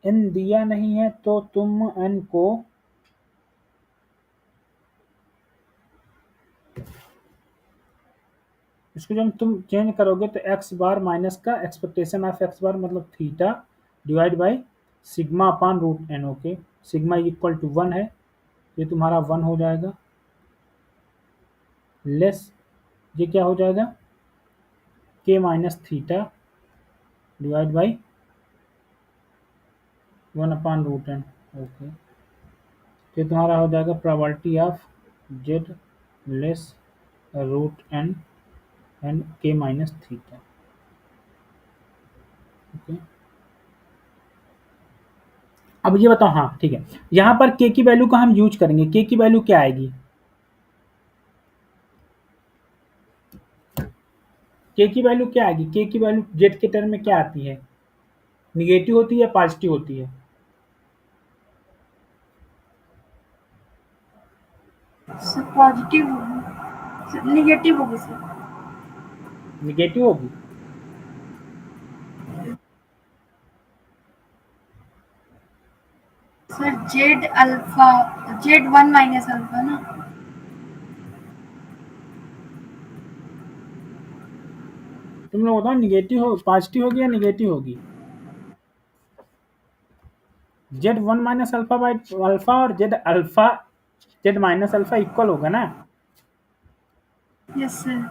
n दिया नहीं है तो तुम n को इसको जब तुम चेंज करोगे तो x बार माइनस का एक्सपेक्टेशन ऑफ x बार मतलब theta divide by sigma upon root N. Okay, sigma equal to 1 है, ये तुम्हारा 1 हो जाएगा, लेस ये क्या हो जाएगा k minus theta divide by 1 upon root N. Okay, तो तुम्हारा हो जाएगा probability of z less root N and k minus theta. Okay, अब ये बताओ, हाँ ठीक है, यहाँ पर k की वैल्यू का हम यूज करेंगे, k की वैल्यू क्या आएगी, k की वैल्यू क्या आएगी, k की वैल्यू z के टर्म में क्या आती है, निगेटिव होती है या पॉजिटिव होती है, सर पॉजिटिव होगी, निगेटिव होगी सर। निगेटिव होगी। Sir Z alpha, Z 1 minus alpha ना। तुम लोग बताओ निगेटिव हो, पॉजिटिव होगी या निगेटिव होगी, Z 1 minus alpha by alpha और जेड माइनस अल्फा इक्वल होगा ना, यस सर।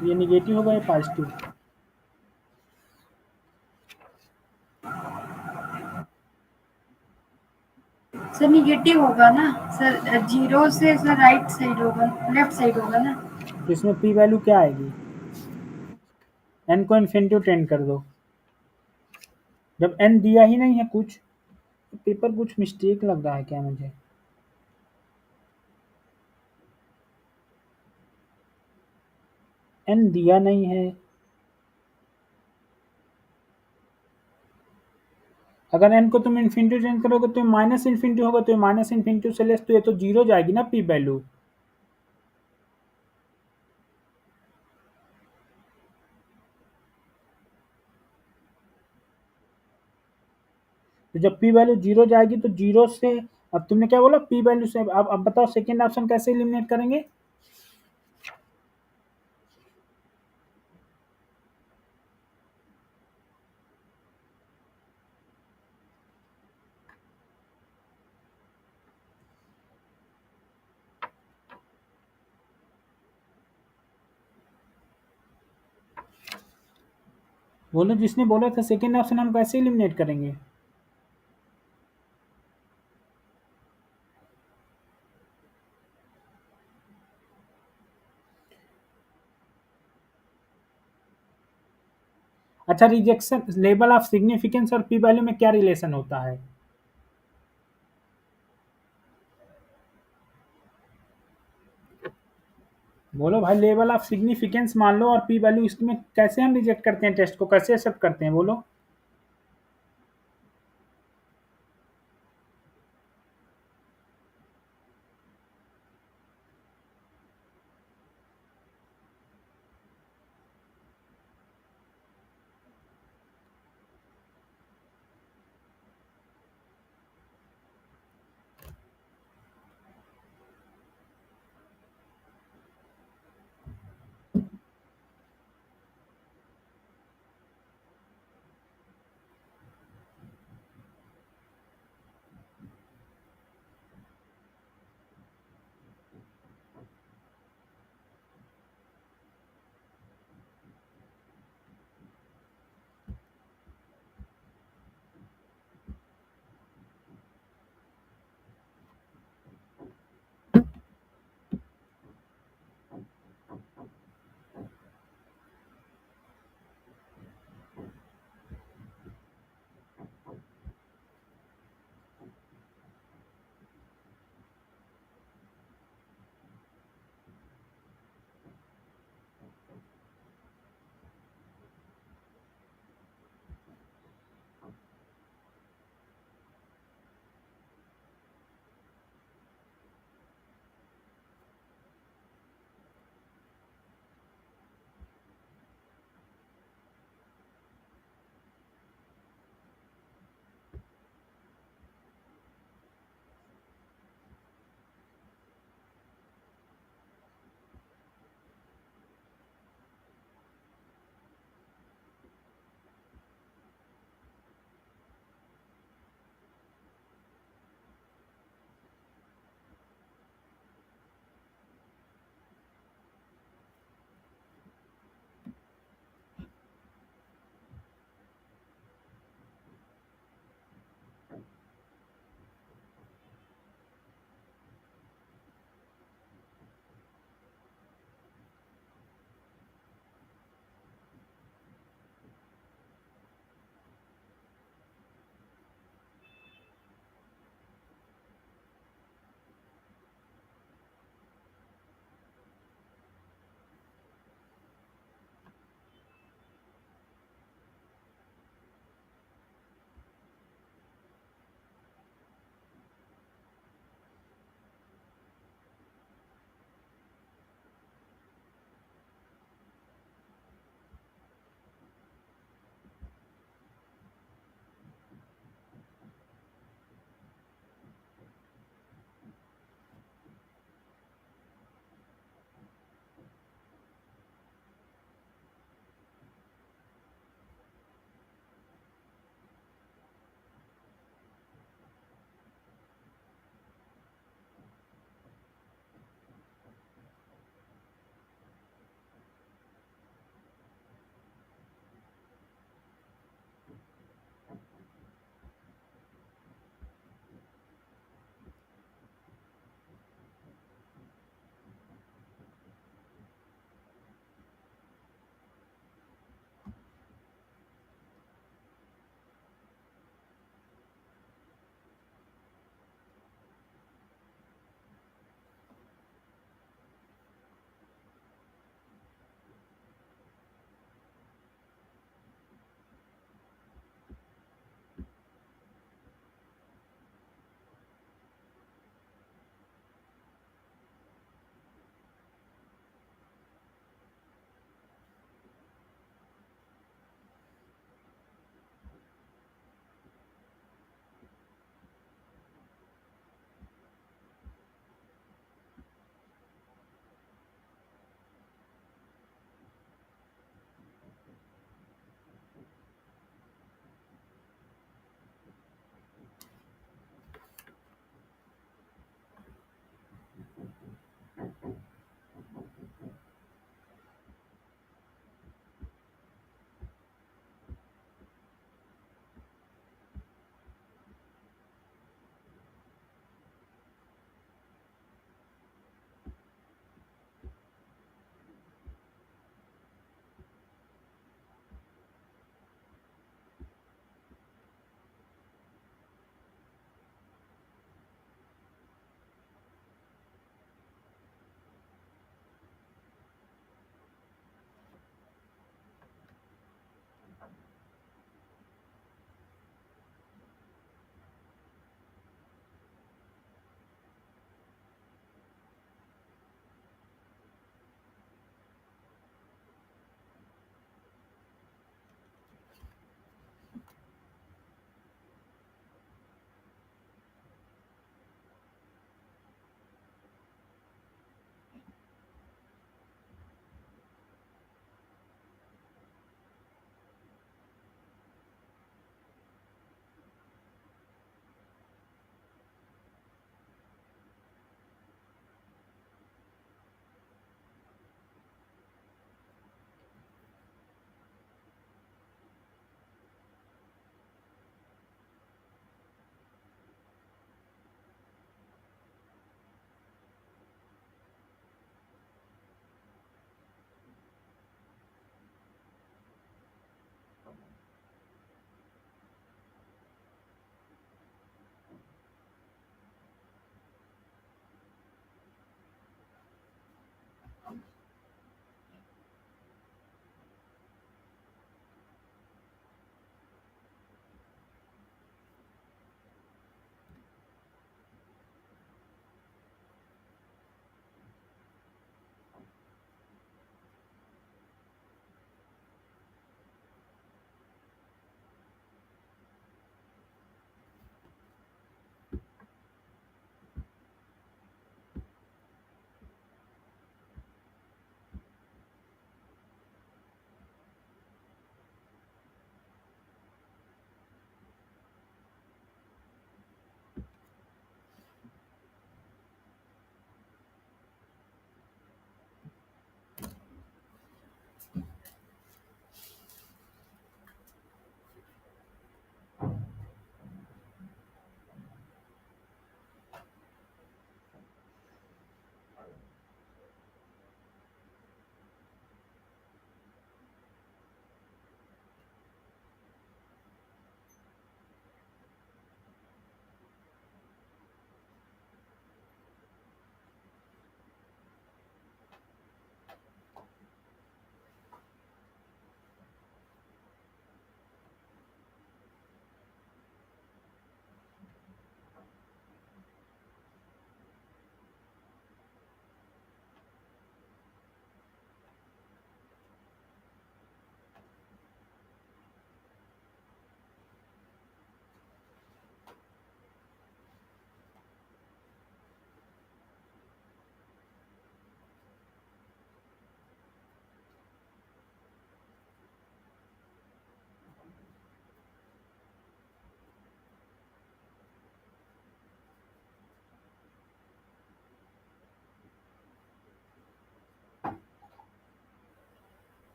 तो ये निगेटिव होगा या पॉजिटिव, सर निगेटिव होगा ना सर, जीरो से सर राइट साइड होगा, लेफ्ट साइड होगा ना। तो इसमें p वैल्यू क्या आएगी, n को इन्फिनिटी टेंड कर दो, जब n दिया ही नहीं है कुछ, तो पेपर कुछ मिस्टेक लग रहा है क्या मुझे, n दिया नहीं है, अगर n को तुम इन्फिनिटी चेंज करोगे तो माइनस इन्फिनिटी होगा, तो माइनस इन्फिनिटी से लेस, तो ये तो जीरो जाएगी ना p वैल्यू, तो जब p वैल्यू जीरो जाएगी तो जीरो से, अब तुमने क्या बोला p वैल्यू से, अब बताओ सेकेंड ऑप्शन कैसे एलिमिनेट करेंगे, बोलो जिसने बोला था सेकेंड ऑप्शन हम कैसे एलिमिनेट करेंगे, अच्छा रिजेक्शन लेवल ऑफ सिग्निफिकेंस और p वैल्यू में क्या रिलेशन होता है, बोलो भाई, लेवल ऑफ सिग्निफिकेंस मान लो और p वैल्यू, इसमें कैसे हम रिजेक्ट करते हैं, टेस्ट को कैसे एक्सेप्ट करते हैं, बोलो।